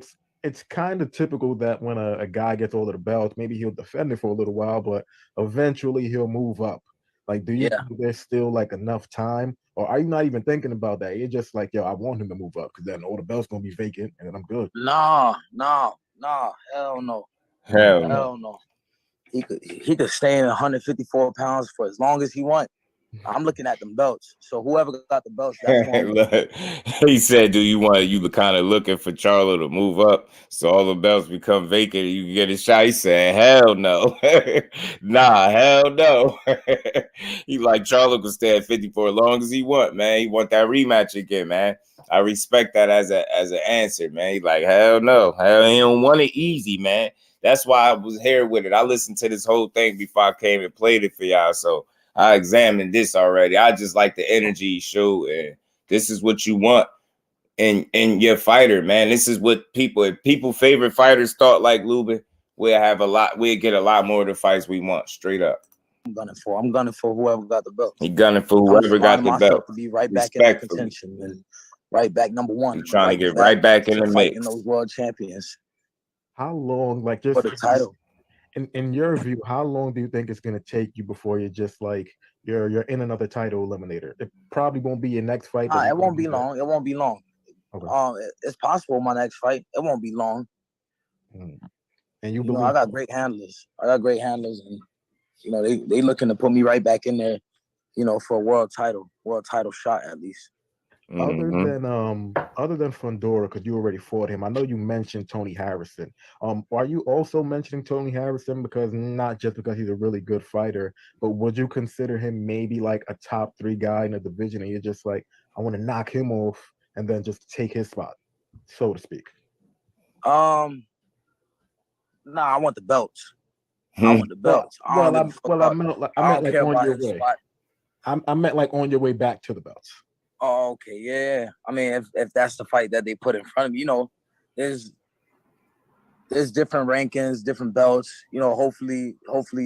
it's kind of typical that when a guy gets all of the belts, maybe he'll defend it for a little while, but eventually he'll move up. Like, do you think there's still like enough time, or are you not even thinking about that? You're just like, yo, I want him to move up, because then all the belts gonna be vacant, and then I'm good. Nah, hell no. Hell no. He could stay in 154 pounds for as long as he wants. I'm looking at them belts. So whoever got the belts, that's one. Look, he said, "Do you want you kind of looking for Charlo to move up so all the belts become vacant? And you can get a shot." He said, "Hell no, nah, hell no." He like Charlo can stay at 50 for as long as he want, man. He want that rematch again, man. I respect that as an answer, man. He like, hell no, hell he don't want it easy, man. That's why I was here with it. I listened to this whole thing before I came and played it for y'all, so I examined this already. I just like the energy he showed, and this is what you want in your fighter, man. This is what if people favorite fighters thought like Lubin, we'll get a lot more of the fights we want, straight up. I'm gunning for whoever got the belt. He gunning for whoever got the belt. To be right back in that contention and right back number one. He's trying to get right back in the mix. Those world champions. How long, like, just for the title? in your view, how long do you think it's gonna take you before you're just like you're in another title eliminator? It probably won't be your next fight. It won't be long. It won't be long. Okay. It's possible my next fight. It won't be long. And you know, I got great handlers. And they looking to put me right back in there. For a world title shot at least. Other than Fundora, because you already fought him, I know you mentioned Tony Harrison. Are you also mentioning Tony Harrison because not just because he's a really good fighter, but would you consider him maybe like a top 3 guy in the division, and you're just like, I want to knock him off and then just take his spot, so to speak? Nah, I want the belts. I want the belts. I meant like on your way. I meant like on your way back to the belts. Oh, okay, yeah. I mean, if that's the fight that they put in front of me, there's different rankings, different belts. Hopefully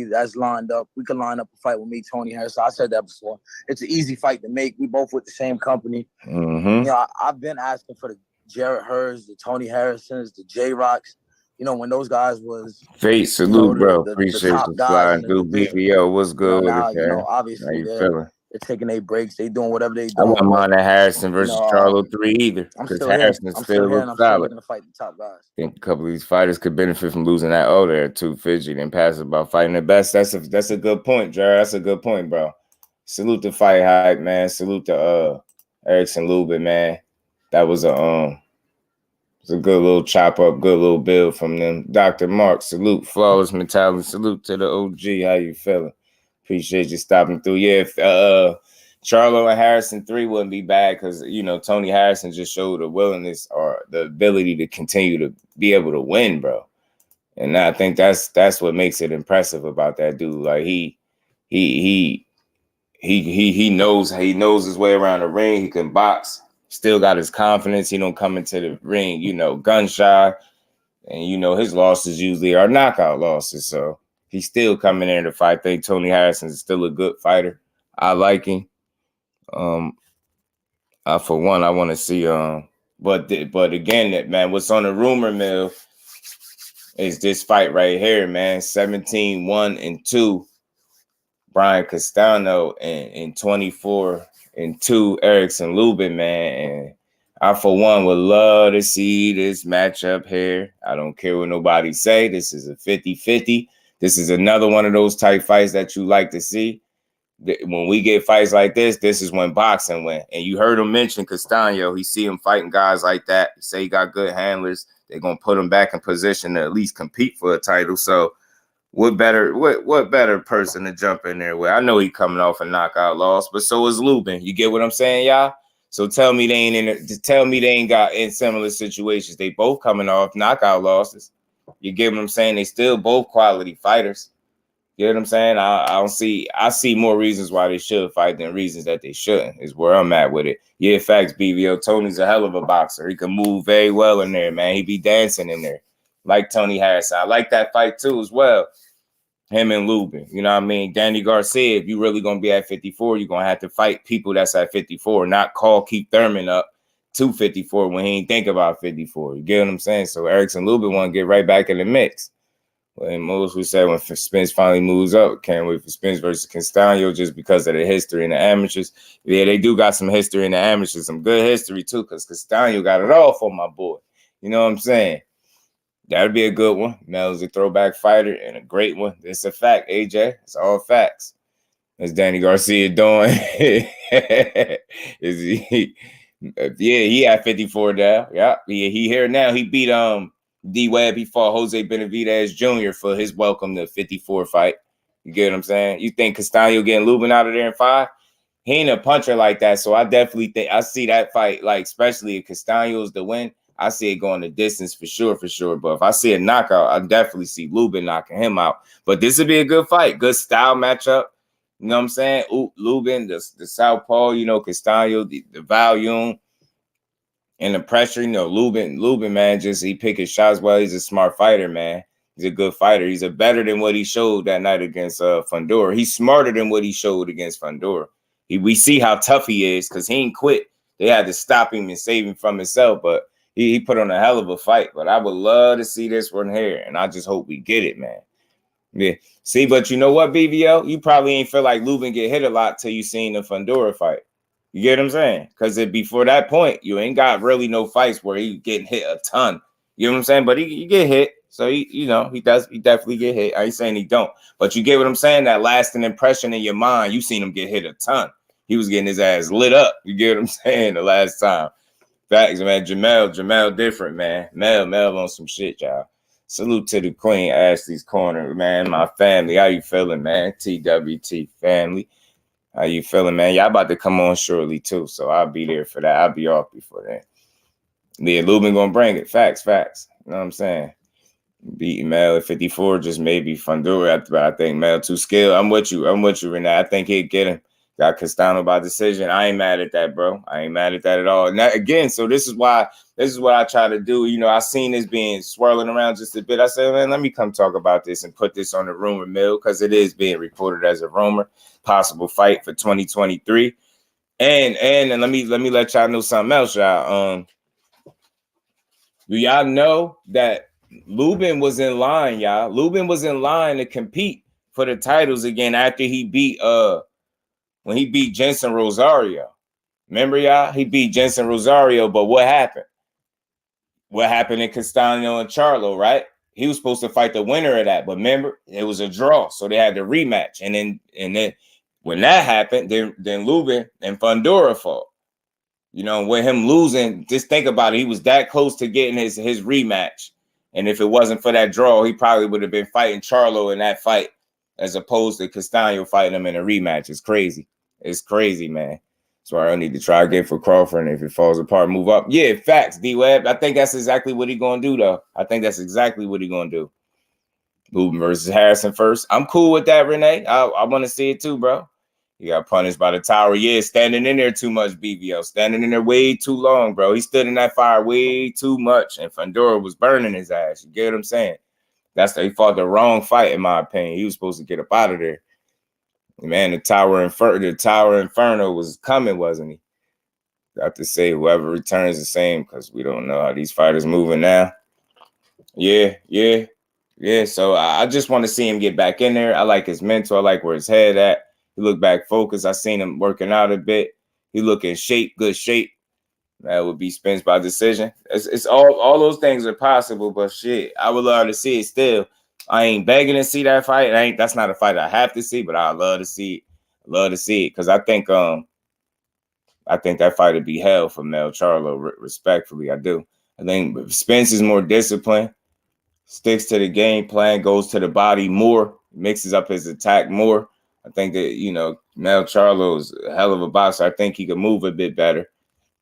that's lined up. We can line up a fight with me, Tony Harrison. I said that before. It's an easy fight to make. We both with the same company. I've been asking for the Jarrett Hurds, the Tony Harrisons, the J-Rocks. When those guys was Fate, salute, bro. Appreciate top you guys flying through BBO. What's good with it, man? Obviously they're taking their breaks. They doing whatever they doing. I wouldn't mind that Harrison versus Charlo 3 either. Because Harrison still looks solid. Gonna fight the top guys. I think a couple of these fighters could benefit from losing that O there too. Fidget and passive about fighting the best. That's a good point, Jared. That's a good point, bro. Salute to Fight Hype, man. Salute to ERICKSON LUBIN, man. That was it's a good little chop up, good little build from them. Dr. Mark, salute. Flawless Mentality. Salute to the OG. How you feeling? Appreciate you stopping through. Yeah, if Charlo and Harrison 3 wouldn't be bad because, Tony Harrison just showed the willingness or the ability to continue to be able to win, bro. And I think that's what makes it impressive about that dude. Like he knows his way around the ring. He can box. Still got his confidence. He don't come into the ring, gun shy. And, his losses usually are knockout losses. So he's still coming in to fight. I think Tony Harrison is still a good fighter. I like him. For one, I want to see. But again, man, what's on the rumor mill is this fight right here, man. 17-1-2. Brian Castano and 24-2 ERICKSON LUBIN, man. And I, for one, would love to see this matchup here. I don't care what nobody say. This is a 50-50. This is another one of those type fights that you like to see. When we get fights like this is when boxing went. And you heard him mention Castano. He see him fighting guys like that. He say he got good handlers. They're going to put him back in position to at least compete for a title. So what better person to jump in there with? I know he coming off a knockout loss, but so is Lubin. You get what I'm saying, y'all? So tell me they ain't got in similar situations. They both coming off knockout losses. You get what I'm saying? They still both quality fighters. You know what I'm saying? I see more reasons why they should fight than reasons that they shouldn't, is where I'm at with it. Yeah, facts, BVO. Tony's a hell of a boxer. He can move very well in there, man. He be dancing in there. Like Tony Harrison. I like that fight too as well. Him and Lubin. You know what I mean? Danny Garcia, if you really going to be at 54, you're going to have to fight people that's at 54, not call Keith Thurman up to 54 when he ain't think about 54. You get what I'm saying? So ERICKSON LUBIN want to get right back in the mix. And most would say when Spence finally moves up, can't wait for Spence versus Castano just because of the history in the amateurs. Yeah, they do got some history in the amateurs, some good history too, because Castano got it all for my boy. You know what I'm saying? That'd be a good one. Mel's a throwback fighter and a great one. It's a fact, AJ. It's all facts. That's Danny Garcia doing. Is he? Yeah, he had 54 now. Yeah, he here now. He beat D-Web. He fought Jose Benavidez Jr. for his welcome to 54 fight. You get what I'm saying? You think Castano getting Lubin out of there in 5? He ain't a puncher like that, so I definitely think I see that fight, like especially if Castano's the win. I see it going the distance for sure. But if I see a knockout, I definitely see Lubin knocking him out. But this would be a good fight, good style matchup. You know what I'm saying? Lubin, the southpaw, Castano, the volume and the pressure. Lubin, man, he pick his shots well. He's a smart fighter, man. He's a good fighter. He's a better than what he showed that night against Fundora. He's smarter than what he showed against Fundora. We see how tough he is because he ain't quit. They had to stop him and save him from himself, but he put on a hell of a fight. But I would love to see this one here, and I just hope we get it, man. Yeah. See, but you know what, BVL? You probably ain't feel like Lubin get hit a lot till you seen the Fundora fight. You get what I'm saying? Because before that point, you ain't got really no fights where he getting hit a ton. You know what I'm saying? But he get hit. So he definitely get hit. I ain't saying he don't. But you get what I'm saying? That lasting impression in your mind, you seen him get hit a ton. He was getting his ass lit up. You get what I'm saying? The last time. Facts, man. Jamel different, man. Mel on some shit, y'all. Salute to the Queen, Ashley's Corner, man. My family, how you feeling, man? TWT family, how you feeling, man? Y'all about to come on shortly, too, so I'll be there for that. I'll be off before that. Yeah, Lubin gonna bring it. Facts. You know what I'm saying? Beating Mel at 54, just maybe Fundora. But I think Mel too skilled. I'm with you, Renee. I think he'd get him. Got Castano by decision. I ain't mad at that, bro. I ain't mad at that at all. And that, again, so this is what I try to do. You know, I seen this being swirling around just a bit. I said, man, let me come talk about this and put this on the rumor mill because it is being reported as a rumor. Possible fight for 2023. And let me let y'all know something else, y'all. Do y'all know that Lubin was in line, y'all? Lubin was in line to compete for the titles again after he beat when he beat Jensen Rosario. Remember, y'all? He beat Jensen Rosario, but what happened? What happened in Castano and Charlo, right? He was supposed to fight the winner of that, but remember, it was a draw, so they had the rematch. And then when that happened, then Lubin and Fundora fought. You know, with him losing, just think about it. He was that close to getting his rematch. And if it wasn't for that draw, he probably would have been fighting Charlo in that fight as opposed to Castano fighting him in a rematch. It's crazy. It's crazy, man. So I need to try again for Crawford. And if it falls apart, move up. Yeah, facts, D-Web. I think that's exactly what he's going to do, though. I think that's exactly what he's going to do. Lubin versus Harrison first. I'm cool with that, Renee. I want to see it too, bro. He got punished by the tower. Yeah, standing in there too much, BBL. Standing in there way too long, bro. He stood in that fire way too much, and Fundora was burning his ass. You get what I'm saying? He fought the wrong fight, in my opinion. He was supposed to get up out of there. Man, the Tower Inferno was coming, wasn't he? Got to say, whoever returns the same, because we don't know how these fighters moving now. Yeah. So I just want to see him get back in there. I like his mental. I like where his head at. He look back focused. I seen him working out a bit. He look in shape, good shape. That would be Spence by decision. It's all those things are possible, but shit, I would love to see it still. I ain't begging to see that fight. That's not a fight I have to see, but I love to see it. Because I think that fight would be hell for Mel Charlo, respectfully. I do. I think Spence is more disciplined, sticks to the game plan, goes to the body more, mixes up his attack more. I think that, you know, Mel Charlo is a hell of a boxer. I think he can move a bit better,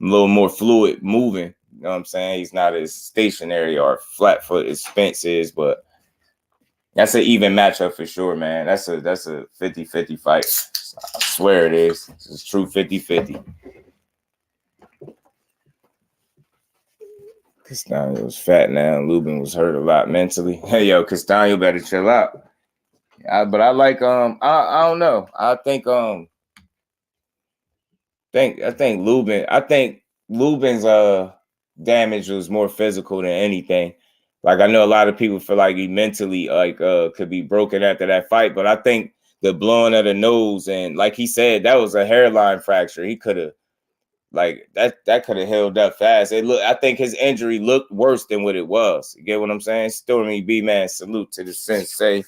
a little more fluid moving. You know what I'm saying? He's not as stationary or flat foot as Spence is, but that's an even matchup for sure, man. That's a 50-50 fight. I swear it is. It's a true 50-50. Castano was fat now. Lubin was hurt a lot mentally. Hey, yo, Castano better chill out. But I like I don't know. I think Lubin's damage was more physical than anything. Like I know a lot of people feel like he mentally could be broken after that fight, but I think the blowing of the nose and like he said, that was a hairline fracture. He could have that could have healed up fast. I think his injury looked worse than what it was. You get what I'm saying? Stormy B man, salute to the sensei.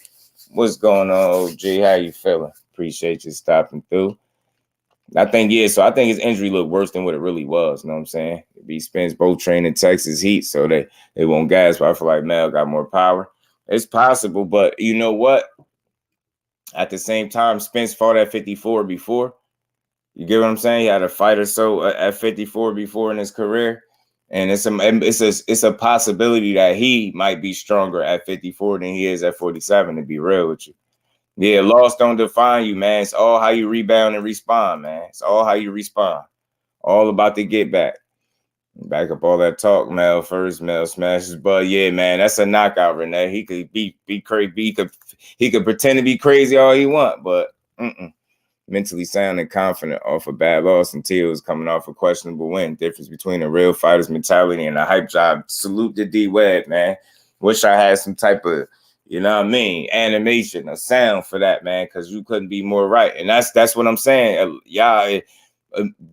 What's going on, OG? How you feeling? Appreciate you stopping through. I think his injury looked worse than what it really was. You know what I'm saying? He spends both training Texas Heat, so they won't gas. But I feel like Mel got more power. It's possible, but you know what? At the same time, Spence fought at 54 before. You get what I'm saying? He had a fight or so at 54 before in his career. And it's a possibility that he might be stronger at 54 than he is at 47, to be real with you. Yeah, loss don't define you, man. It's all how you rebound and respond, man. It's all how you respond. All about the get back. Back up all that talk, Mel first, Mel smashes. But yeah, man, that's a knockout, Renee. He could be crazy. He could pretend to be crazy all he want, but mentally sound and confident off a bad loss until was coming off a questionable win. Difference between a real fighter's mentality and a hype job. Salute to D-Web, man. Wish I had some type of, You know what I mean? Animation, a sound for that, man, because you couldn't be more right. And that's what I'm saying. Y'all,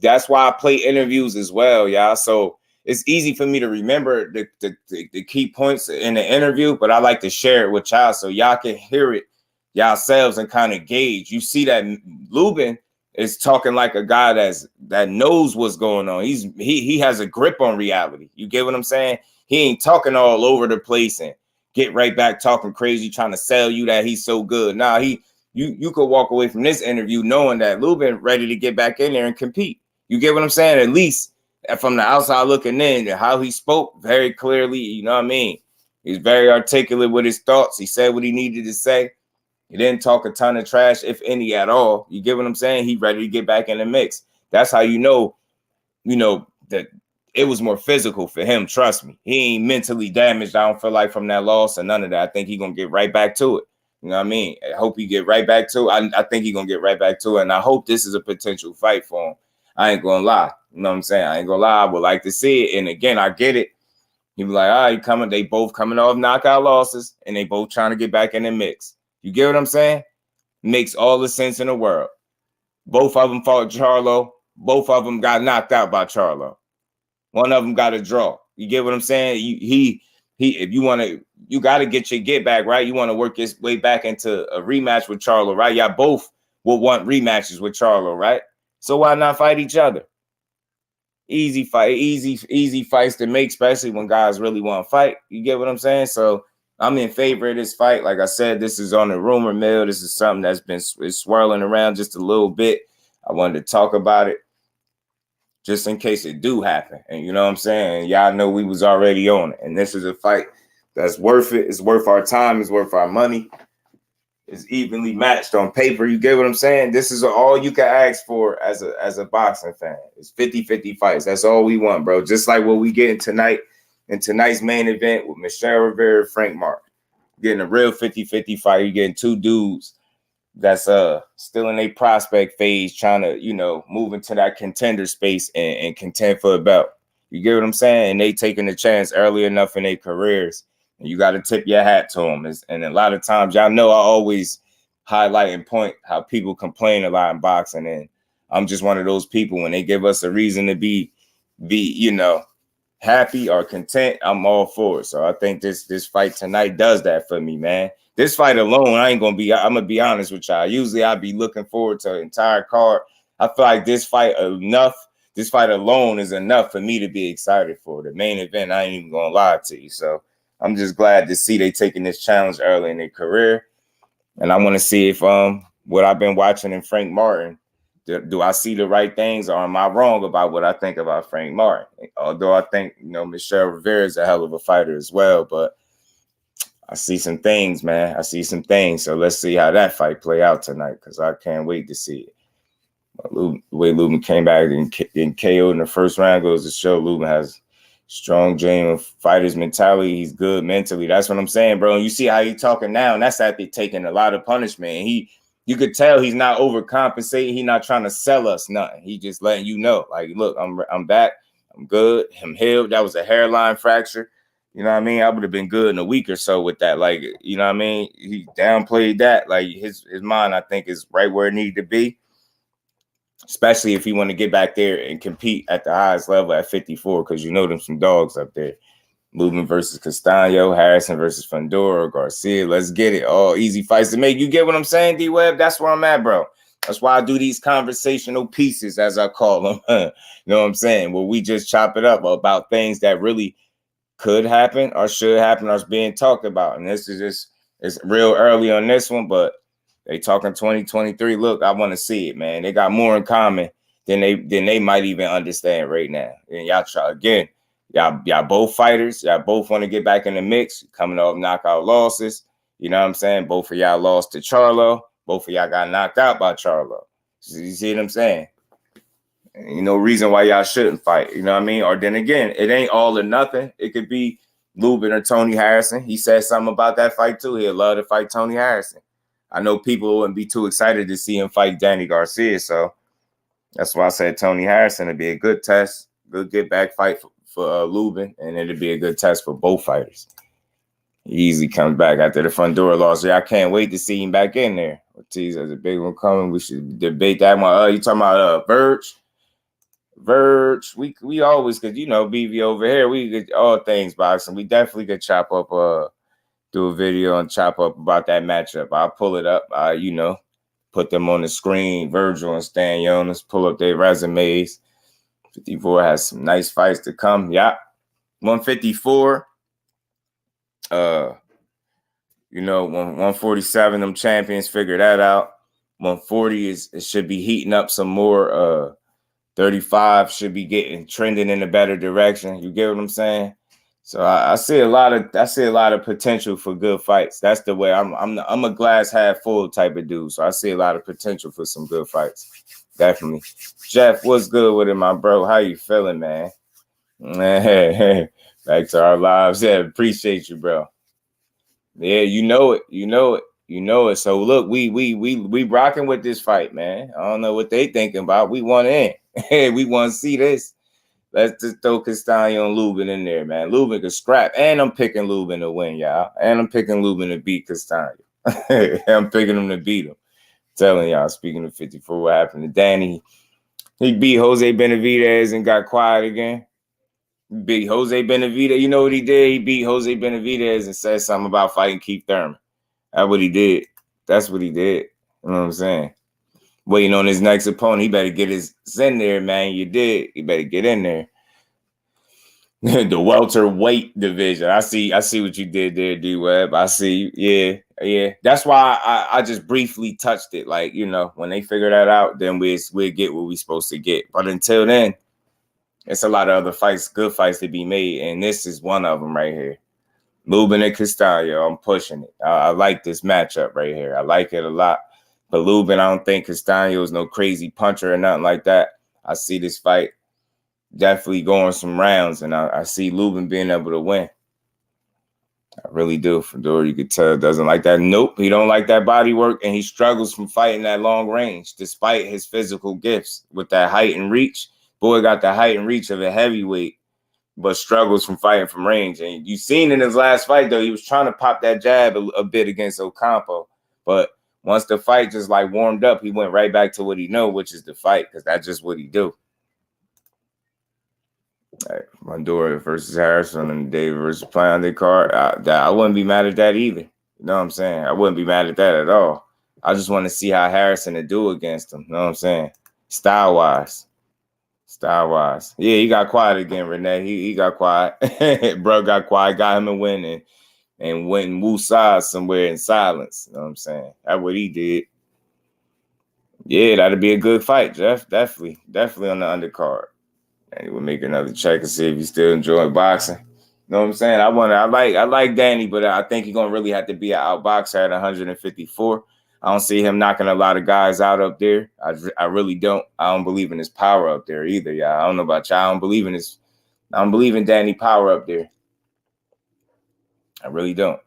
that's why I play interviews as well, y'all. So it's easy for me to remember the key points in the interview, but I like to share it with y'all so y'all can hear it yourselves and kind of gauge. You see that Lubin is talking like a guy that knows what's going on. He has a grip on reality. You get what I'm saying? He ain't talking all over the place and get right back talking crazy, trying to sell you that he's so good. Nah, you could walk away from this interview knowing that Lubin ready to get back in there and compete. You get what I'm saying? At least from the outside looking in, how he spoke very clearly, you know what I mean? He's very articulate with his thoughts. He said what he needed to say. He didn't talk a ton of trash, if any at all. You get what I'm saying? He ready to get back in the mix. That's how you know that it was more physical for him. Trust me. He ain't mentally damaged, I don't feel like, from that loss or none of that. I think he's going to get right back to it. You know what I mean? I hope he get right back to it. I think he's going to get right back to it, and I hope this is a potential fight for him. I ain't going to lie. You know what I'm saying? I ain't going to lie. I would like to see it. And again, I get it. He was like, all right, coming. They both coming off knockout losses, and they both trying to get back in the mix. You get what I'm saying? Makes all the sense in the world. Both of them fought Charlo. Both of them got knocked out by Charlo. One of them got a draw. You get what I'm saying? He if you want to, you got to get your get back, right? You want to work your way back into a rematch with Charlo, right? Y'all both will want rematches with Charlo, right? So why not fight each other? Easy fight, easy fights to make, especially when guys really want to fight. You get what I'm saying? So I'm in favor of this fight. Like I said, this is on the rumor mill. This is something that's been swirling around just a little bit. I wanted to talk about it just in case it do happen. And you know what I'm saying? Y'all know we was already on it. And this is a fight that's worth it. It's worth our time. It's worth our money. It's evenly matched on paper. You get what I'm saying? This is all you can ask for as a boxing fan. It's 50-50 fights. That's all we want, bro. Just like what we getting tonight in tonight's main event with Michelle Rivera, Frank Martin. Getting a real 50-50 fight. You're getting two dudes that's still in a prospect phase, trying to, move into that contender space and contend for a belt. You get what I'm saying? And they taking the chance early enough in their careers. And you got to tip your hat to them. And a lot of times, y'all know I always highlight and point how people complain a lot in boxing. And I'm just one of those people, when they give us a reason to be happy or content, I'm all for it. So I think this fight tonight does that for me, man. This fight alone, I'm going to be honest with y'all. Usually I'd be looking forward to an entire card. I feel like this fight alone is enough for me to be excited for. The main event, I ain't even going to lie to you. So I'm just glad to see they taking this challenge early in their career. And I want to see if what I've been watching in Frank Martin, do I see the right things, or am I wrong about what I think about Frank Martin? Although I think, Michelle Rivera is a hell of a fighter as well, but I see some things, man. I see some things. So let's see how that fight play out tonight, because I can't wait to see it. The way Lubin came back and KO'd in the first round goes to show Lubin has strong, genuine fighter's mentality. He's good mentally. That's what I'm saying, bro. And you see how he's talking now, and that's after taking a lot of punishment. You could tell he's not overcompensating. He's not trying to sell us nothing. He just letting you know, like, look, I'm back. I'm good. I'm healed. That was a hairline fracture. You know what I mean? I would have been good in a week or so with that. Like, you know what I mean? He downplayed that. Like, his mind, I think, is right where it needed to be, especially if he want to get back there and compete at the highest level at 54, because them some dogs up there. Lubin versus Castano, Harrison versus Fundora, Garcia. Let's get it. All easy fights to make. You get what I'm saying, D-Web? That's where I'm at, bro. That's why I do these conversational pieces, as I call them. You know what I'm saying? Where we just chop it up about things that really could happen or should happen or is being talked about. And this is just, it's real early on this one, but they talking 2023. Look, I want to see it, man. They got more in common than they might even understand right now. And y'all try again. Y'all both fighters. Y'all both want to get back in the mix, coming off knockout losses. You know what I'm saying? Both of y'all lost to Charlo. Both of y'all got knocked out by Charlo. You see what I'm saying? And no reason why y'all shouldn't fight. You know what I mean? Or then again, it ain't all or nothing. It could be Lubin or Tony Harrison. He said something about that fight too. He'd love to fight Tony Harrison. I know people wouldn't be too excited to see him fight Danny Garcia. So that's why I said Tony Harrison would be a good test, good get back fight for Lubin, and it'd be a good test for both fighters. He easily comes back after the front door loss. Yeah, I can't wait to see him back in there. Ortiz has a big one coming. We should debate that one. You talking about Verge? Verge, we always could, BV over here. We could all things boxing. We definitely could chop up, do a video and chop up about that matchup. I'll pull it up. Put them on the screen. Virgil and Stan Jonas, pull up their resumes. 54 has some nice fights to come. Yeah, 154. 147. Them champions figure that out. 140 it should be heating up some more. 35 should be trending in a better direction. You get what I'm saying? So I see a lot of potential for good fights. That's the way I'm a glass half full type of dude. So I see a lot of potential for some good fights. Definitely. Jeff, what's good with it, my bro? How you feeling, man? Back to our lives. Yeah, appreciate you, bro. Yeah, you know it. So look, we rocking with this fight, man. I don't know what they thinking about. We want in. We want to see this. Let's just throw Castano and Lubin in there, man. Lubin can scrap, and I'm picking Lubin to win, y'all. And I'm picking Lubin to beat Castano. I'm picking him to beat him. Telling y'all, speaking of 54, what happened to Danny? He beat Jose Benavidez and got quiet again. Beat Jose Benavidez. You know what he did? He beat Jose Benavidez and said something about fighting Keith Thurman. That's what he did. That's what he did. You know what I'm saying? Waiting on his next opponent. He better get his in there, man. You did. He better get in there. The welterweight division. I see what you did there, D-Web. I see. Yeah. That's why I just briefly touched it. Like, when they figure that out, then we'll get what we're supposed to get. But until then, it's a lot of other fights, good fights to be made. And this is one of them right here. Lubin and Castano. I'm pushing it. I like this matchup right here. I like it a lot. But Lubin, I don't think Castano is no crazy puncher or nothing like that. I see this fight definitely going some rounds, and I see Lubin being able to win. I really do. Fedor, you could tell, doesn't like that. Nope, he don't like that body work, and he struggles from fighting that long range, despite his physical gifts with that height and reach. Boy got the height and reach of a heavyweight, but struggles from fighting from range. And you seen in his last fight, though, he was trying to pop that jab a bit against Ocampo, but once the fight just like warmed up, he went right back to what he know, which is the fight, because that's just what he do. Right. Mondora versus Harrison and David versus Play card. I wouldn't be mad at that either. You know what I'm saying? I wouldn't be mad at that at all. I just want to see how Harrison would do against him. You know what I'm saying? Style-wise. Yeah, he got quiet again, Renee. He got quiet. Bro got quiet, got him a win and went and woosah somewhere in silence. You know what I'm saying? That's what he did. Yeah, that'd be a good fight, Jeff. Definitely on the undercard. And we'll make another check and see if he's still enjoying boxing. You know what I'm saying? I like Danny, but I think he's gonna really have to be an outboxer at 154. I don't see him knocking a lot of guys out up there. I really don't. I don't believe in his power up there either, y'all. I don't know about y'all. I don't believe in Danny power up there. I really don't.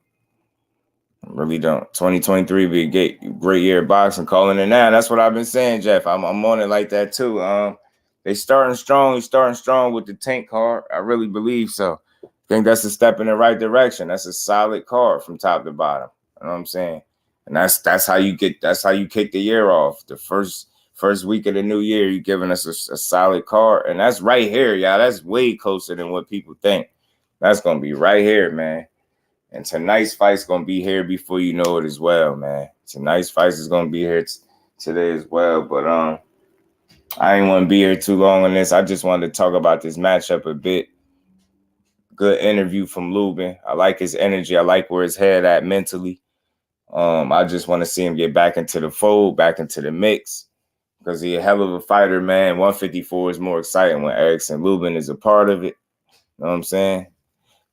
2023 be a great year of boxing. Calling it now. That's what I've been saying, Jeff. I'm on it like that too. They starting strong. He's starting strong with the Tank card. I really believe so. I think that's a step in the right direction. That's a solid card from top to bottom. You know what I'm saying? And that's how you kick the year off. The first week of the new year, you're giving us a solid card. And that's right here, y'all. That's way closer than what people think. That's gonna be right here, man. And tonight's fight's gonna be here before you know it as well, man. Tonight's fight is gonna be here today as well. But I ain't want to be here too long on this. I just wanted to talk about this matchup a bit. Good interview from Lubin. I like his energy. I like where his head at mentally. I just want to see him get back into the fold, back into the mix, because he's a hell of a fighter, man. 154 is more exciting when ERICKSON LUBIN is a part of it. You know what I'm saying?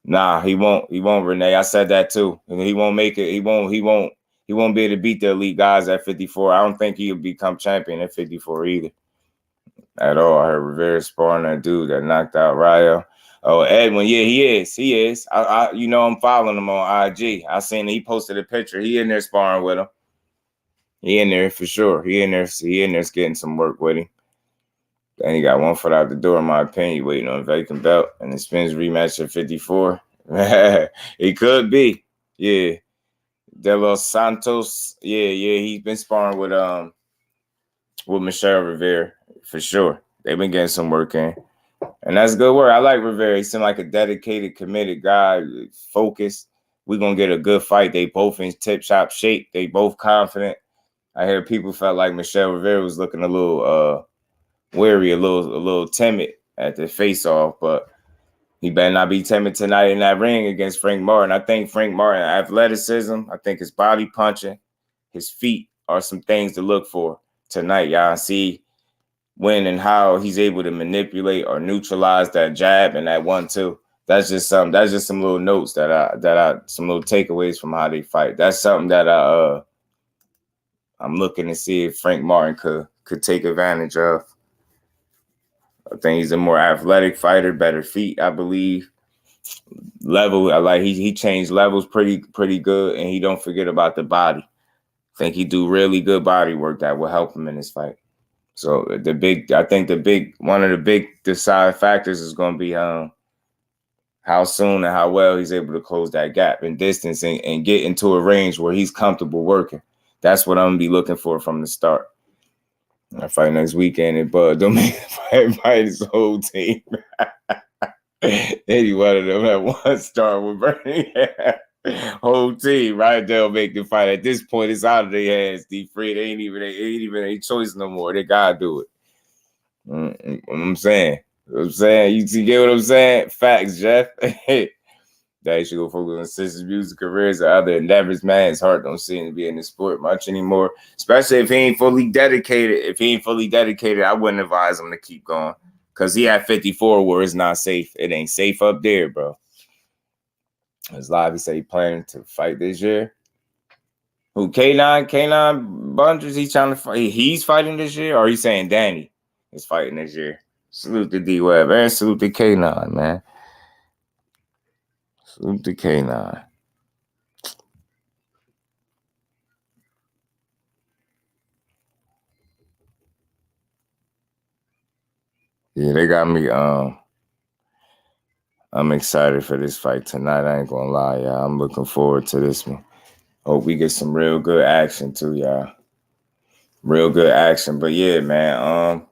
Nah, he won't, Renee. I said that too. He won't make it. He won't be able to beat the elite guys at 54. I don't think he'll become champion at 54 either. At all. I heard Rivera sparring that dude that knocked out Rayo. Oh, Edwin, yeah, he is. I'm following him on IG. I seen he posted a picture. He in there sparring with him. He in there for sure. He in there getting some work with him. Then he got one foot out the door, in my opinion, waiting on a vacant belt. And the Spins rematch at 54. It could be. Yeah. De Los Santos. Yeah, he's been sparring with Michelle Rivera for sure. They've been getting some work in. And that's good work. I like Rivera. He seemed like a dedicated, committed guy, focused. We're going to get a good fight. They both in tip-top shape. They both confident. I hear people felt like Michelle Rivera was looking a little wary, a little timid at the face-off, but he better not be timid tonight in that ring against Frank Martin. I think Frank Martin, athleticism, I think his body punching, his feet are some things to look for tonight, y'all. See when and how he's able to manipulate or neutralize that jab and that 1-2. That's just some little notes that I some little takeaways from how they fight. That's something that I'm looking to see if Frank Martin could take advantage of. I think he's a more athletic fighter, better feet, I believe. Level, I like he changed levels pretty good, and he don't forget about the body. I think he do really good body work that will help him in this fight. So one of the big deciding factors is going to be how soon and how well he's able to close that gap in distance and get into a range where he's comfortable working. That's what I'm gonna be looking for from the start. I fight next weekend, and Bud don't make fight his whole team. Any one of them at one star with Bernie. Whole team, right? They'll make the fight. At this point, it's out of their hands. D Free, they ain't even a choice no more. They gotta do it. What I'm saying. You get what I'm saying? Facts, Jeff. That should go focus on sisters' music careers or other endeavors, man. His heart don't seem to be in the sport much anymore, especially if he ain't fully dedicated. If he ain't fully dedicated, I wouldn't advise him to keep going because he at 54 where it's not safe. It ain't safe up there, bro. His live, he said he planning to fight this year. Who, K9 Bunches, he's trying to fight. He's fighting this year, or he's saying Danny is fighting this year? Salute to D-Web and salute to K9, man. Salute to K9. Yeah, they got me. I'm excited for this fight tonight. I ain't gonna lie, y'all. I'm looking forward to this one. Hope we get some real good action too, y'all. Real good action. But yeah, man.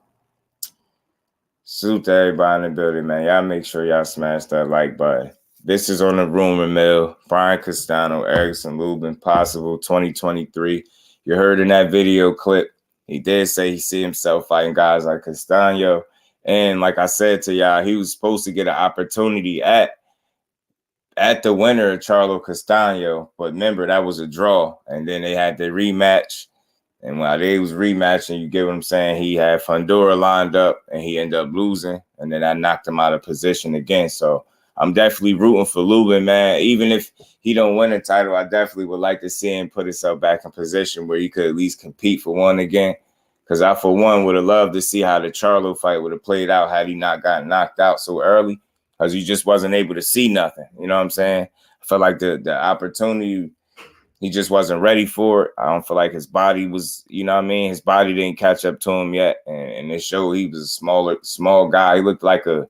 Salute to everybody in the building, man. Y'all make sure y'all smash that like button. This is on the rumor mill. Brian Castano, ERICKSON LUBIN, possible 2023. You heard in that video clip, he did say he see himself fighting guys like Castano. And like I said to y'all, he was supposed to get an opportunity at the winner of Charlo Castano. But remember, that was a draw. And then they had the rematch. And while they was rematching, you get what I'm saying, he had Fundora lined up and he ended up losing. And then I knocked him out of position again. So I'm definitely rooting for Lubin, man. Even if he don't win a title, I definitely would like to see him put himself back in position where he could at least compete for one again. Because I, for one, would have loved to see how the Charlo fight would have played out had he not gotten knocked out so early. Because he just wasn't able to see nothing. You know what I'm saying? I felt like the opportunity, he just wasn't ready for it. I don't feel like his body was, you know what I mean? His body didn't catch up to him yet. And it showed he was a small guy. He looked like a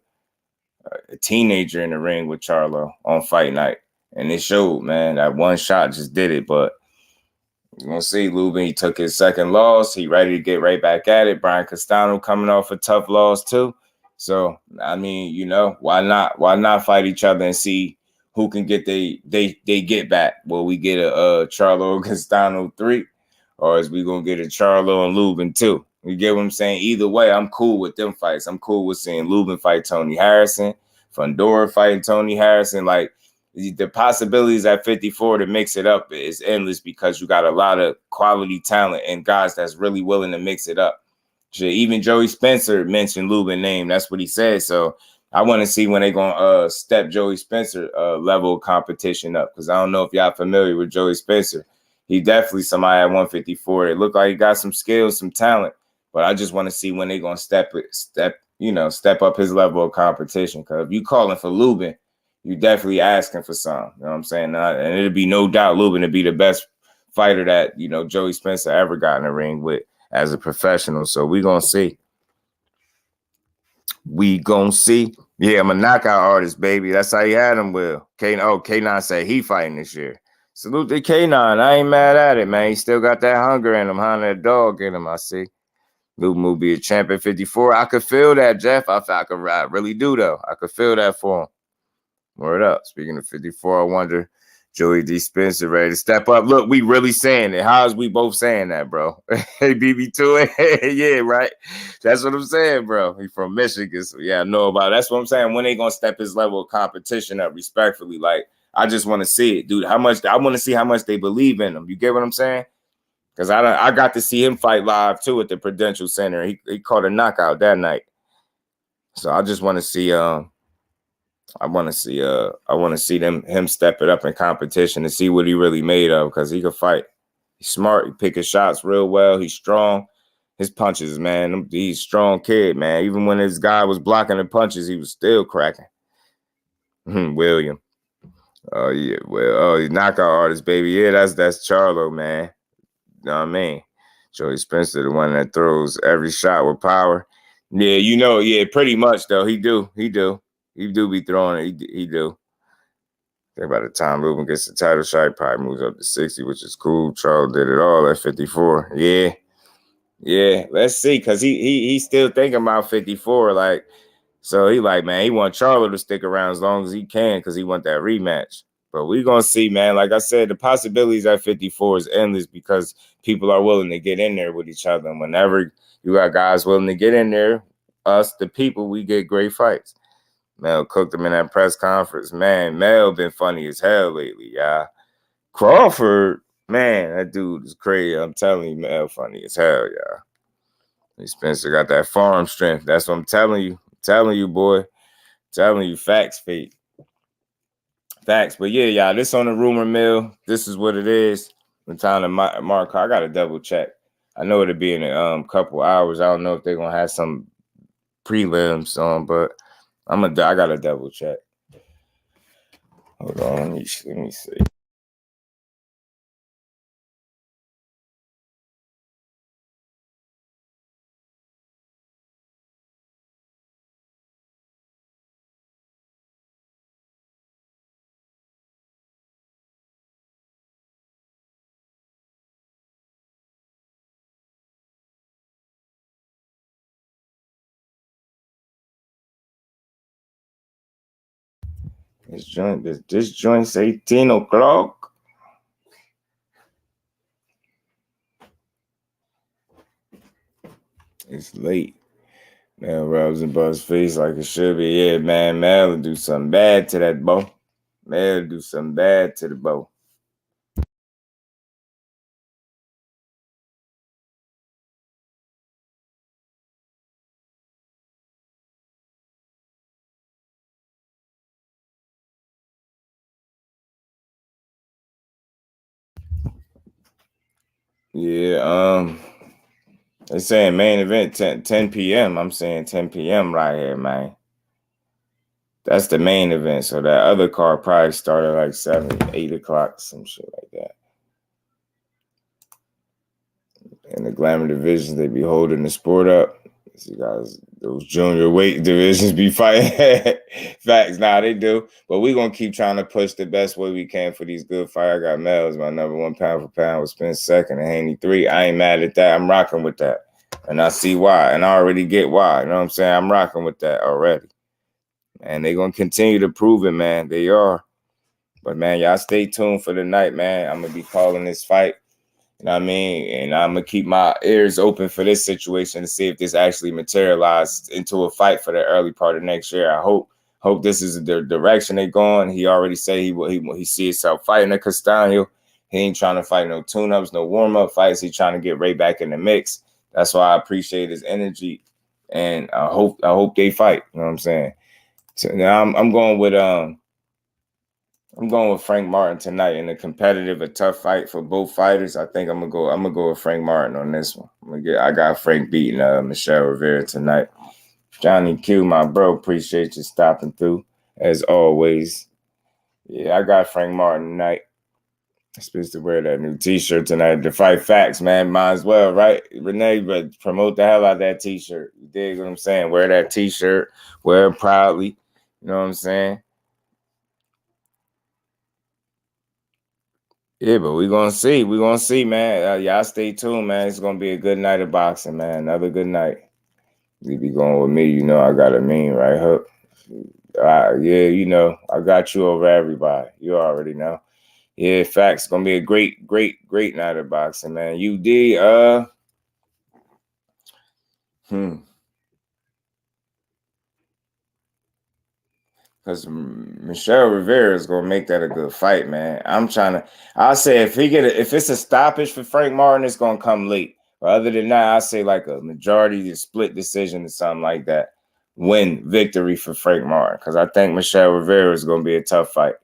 teenager in the ring with Charlo on fight night. And it showed, man. That one shot just did it. But you're going to see Lubin, he took his second loss. He ready to get right back at it. Brian Castano coming off a tough loss too. So, I mean, you know, why not? Why not fight each other and see who can get they get back? Will we get a Charlo Castano 3? Or is we going to get a Charlo and Lubin 2? You get what I'm saying? Either way, I'm cool with them fights. I'm cool with seeing Lubin fight Tony Harrison, Fundora fighting Tony Harrison. Like, the possibilities at 54 to mix it up is endless because you got a lot of quality talent and guys that's really willing to mix it up. Shit, even Joey Spencer mentioned Lubin name. That's what he said. So I want to see when they're going to step Joey Spencer level of competition up, because I don't know if y'all familiar with Joey Spencer. He definitely somebody at 154. It looked like he got some skills, some talent, but I just want to see when they're going to step up his level of competition. Because if you calling for Lubin, you definitely asking for some. You know what I'm saying? And it'll be no doubt Lubin to be the best fighter that, you know, Joey Spencer ever got in the ring with as a professional. So we gonna see. We gonna see. Yeah, I'm a knockout artist, baby. That's how he had him, Will. K9 said he fighting this year. Salute to K9. I ain't mad at it, man. He still got that hunger in him, huh? That dog in him, I see. Lubu be a champ at 54. I could feel that, Jeff. I really do, though. I could feel that for him. Word up. Speaking of 54, I wonder, Joey D. Spencer ready to step up. Look, we really saying it. How is we both saying that, bro? Hey, BB2, yeah, right? That's what I'm saying, bro. He from Michigan, so yeah, I know about it. That's what I'm saying. When they going to step his level of competition up respectfully? Like, I just want to see it, dude. I want to see how much they believe in him. You get what I'm saying? Because I got to see him fight live, too, at the Prudential Center. He caught a knockout that night. So I just want to see I want to see him step it up in competition and see what he really made of, because he could fight. He's smart. He pick his shots real well. He's strong. His punches, man. He's a strong kid, man. Even when his guy was blocking the punches, he was still cracking. William. Oh yeah. Well, he's knockout artist, baby. Yeah, that's Charlo, man. You know what I mean? Joey Spencer, the one that throws every shot with power. Yeah, yeah, pretty much though. He do be throwing it. He do. I think by the time Lubin gets the title shot, he probably moves up to 60, which is cool. Charles did it all at 54. Yeah. Let's see, because he's still thinking about 54. Like, so he like, man, he want Charlo to stick around as long as he can, because he want that rematch. But we gonna see, man. Like I said, the possibilities at 54 is endless, because people are willing to get in there with each other. And whenever you got guys willing to get in there, us, the people, we get great fights. Mel cooked him in that press conference. Man, Mel been funny as hell lately, y'all. Crawford, man, that dude is crazy. I'm telling you, Mel funny as hell, y'all. Spencer got that farm strength. That's what I'm telling you. Telling you, boy. Telling you, facts, Pete. Facts. But yeah, y'all, this on the rumor mill. This is what it is. The time to mark. I got to double check. I know it'll be in a couple hours. I don't know if they're going to have some prelims on, but I got to double check. Hold on, let me see. This joint's 18 o'clock. It's late. Mel rubs and buzz face like it should be. Yeah, man, Mel will do something bad to that bow. Mel will do something bad to the bow. Yeah, they saying main event 10 p.m. I'm saying 10 p.m. right here, man. That's the main event. So that other card probably started like 7, 8 o'clock, some shit like that. In the glamour divisions, they be holding the sport up. You guys, those junior weight divisions be fighting. Facts, they do. But we gonna keep trying to push the best way we can for these good fights. I got Mel as my number one pound for pound with Spence second and Haney 3. I ain't mad at that. I'm rocking with that. And I see why. And I already get why. You know what I'm saying? I'm rocking with that already. And they gonna continue to prove it, man. They are. But man, y'all stay tuned for the night, man. I'm gonna be calling this fight. You know what I mean? And I'm going to keep my ears open for this situation to see if this actually materialized into a fight for the early part of next year. I hope this is the direction they're going. He already said he see himself fighting at Castano. He ain't trying to fight no tune-ups, no warm-up fights. He's trying to get right back in the mix. That's why I appreciate his energy. And I hope they fight. You know what I'm saying? So now I'm going with Frank Martin tonight in a competitive, a tough fight for both fighters. I think I'm gonna go with Frank Martin on this one. I got Frank beating Michelle Rivera tonight. Johnny Q, my bro, appreciate you stopping through as always. Yeah, I got Frank Martin tonight. I'm supposed to wear that new T-shirt tonight. The fight facts, man. Might as well, right? Renee, but promote the hell out of that T-shirt. You dig what I'm saying? Wear that T-shirt. Wear it proudly. You know what I'm saying? Yeah, but we're gonna see. We're gonna see, man. Y'all stay tuned, man. It's gonna be a good night of boxing, man. Another good night. You be going with me, you know I got a mean right hook. Yeah, you know, I got you over everybody. You already know. Yeah, facts. Gonna be a great, great, great night of boxing, man. UD, Because Michelle Rivera is gonna make that a good fight, man. I'll say if it's a stoppage for Frank Martin, it's gonna come late. But other than that, I say like a majority split decision or something like that. Win victory for Frank Martin. Because I think Michelle Rivera is gonna be a tough fight.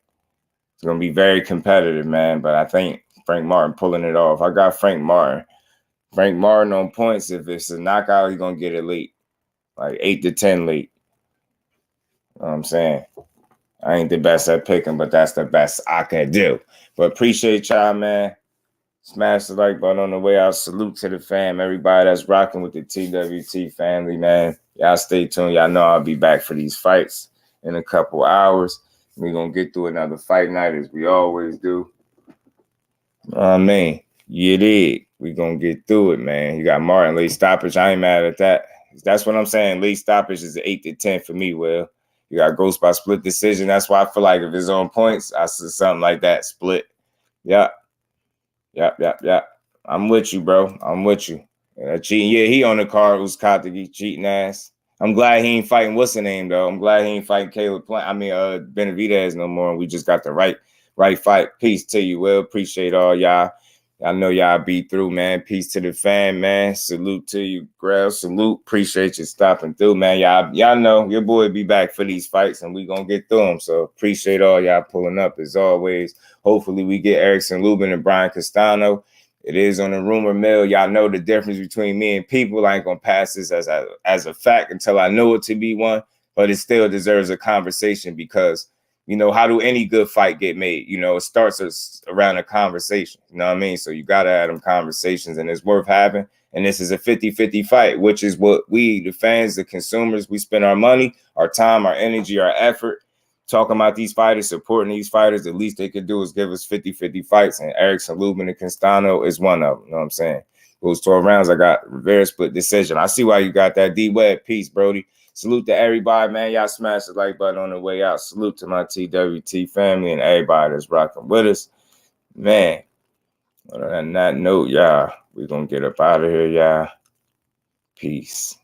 It's gonna be very competitive, man. But I think Frank Martin pulling it off. I got Frank Martin. Frank Martin on points. If it's a knockout, he's gonna get it late. Like 8-10 late. You know what I'm saying? I ain't the best at picking, but that's the best I can do. But appreciate y'all, man. Smash the like button on the way out. Salute to the fam. Everybody that's rocking with the TWT family, man. Y'all stay tuned. Y'all know I'll be back for these fights in a couple hours. We're going to get through another fight night as we always do. I mean, you did. We're going to get through it, man. You got Martin late stoppage. I ain't mad at that. That's what I'm saying. Late stoppage is 8-10 for me, Will. You got Ghost by split decision. That's why I feel like if it's on points, I see something like that. Split. Yep. I'm with you, bro. I'm with you. Cheating. Yeah, he on the card who's caught the cheating ass. I'm glad he ain't fighting what's the name, though. I'm glad he ain't fighting Caleb Plant. Benavidez no more. And we just got the right fight. Peace to you, Will. Appreciate all y'all. I know y'all be through, man. Peace to the fan, man. Salute to you, Grell. Salute. Appreciate you stopping through, man. Y'all know your boy be back for these fights, and we gonna get through them. So appreciate all y'all pulling up as always. Hopefully we get ERICKSON Lubin and Brian Castano. It is on the rumor mill. Y'all know the difference between me and people. I ain't gonna pass this as a fact until I know it to be one, but it still deserves a conversation because you know, how do any good fight get made? You know, it starts around a conversation. You know what I mean? So you got to have them conversations, and it's worth having. And this is a 50-50 fight, which is what we, the fans, the consumers, we spend our money, our time, our energy, our effort talking about these fighters, supporting these fighters. The least they could do is give us 50-50 fights. And ERICKSON Lubin and Castano is one of them. You know what I'm saying? Those 12 rounds, I got Rivera split decision. I see why you got that D-Web. Peace, Brody. Salute to everybody, man. Y'all smash the like button on the way out. Salute to my TWT family and everybody that's rocking with us. Man, on that note, y'all, we're going to get up out of here, y'all. Peace.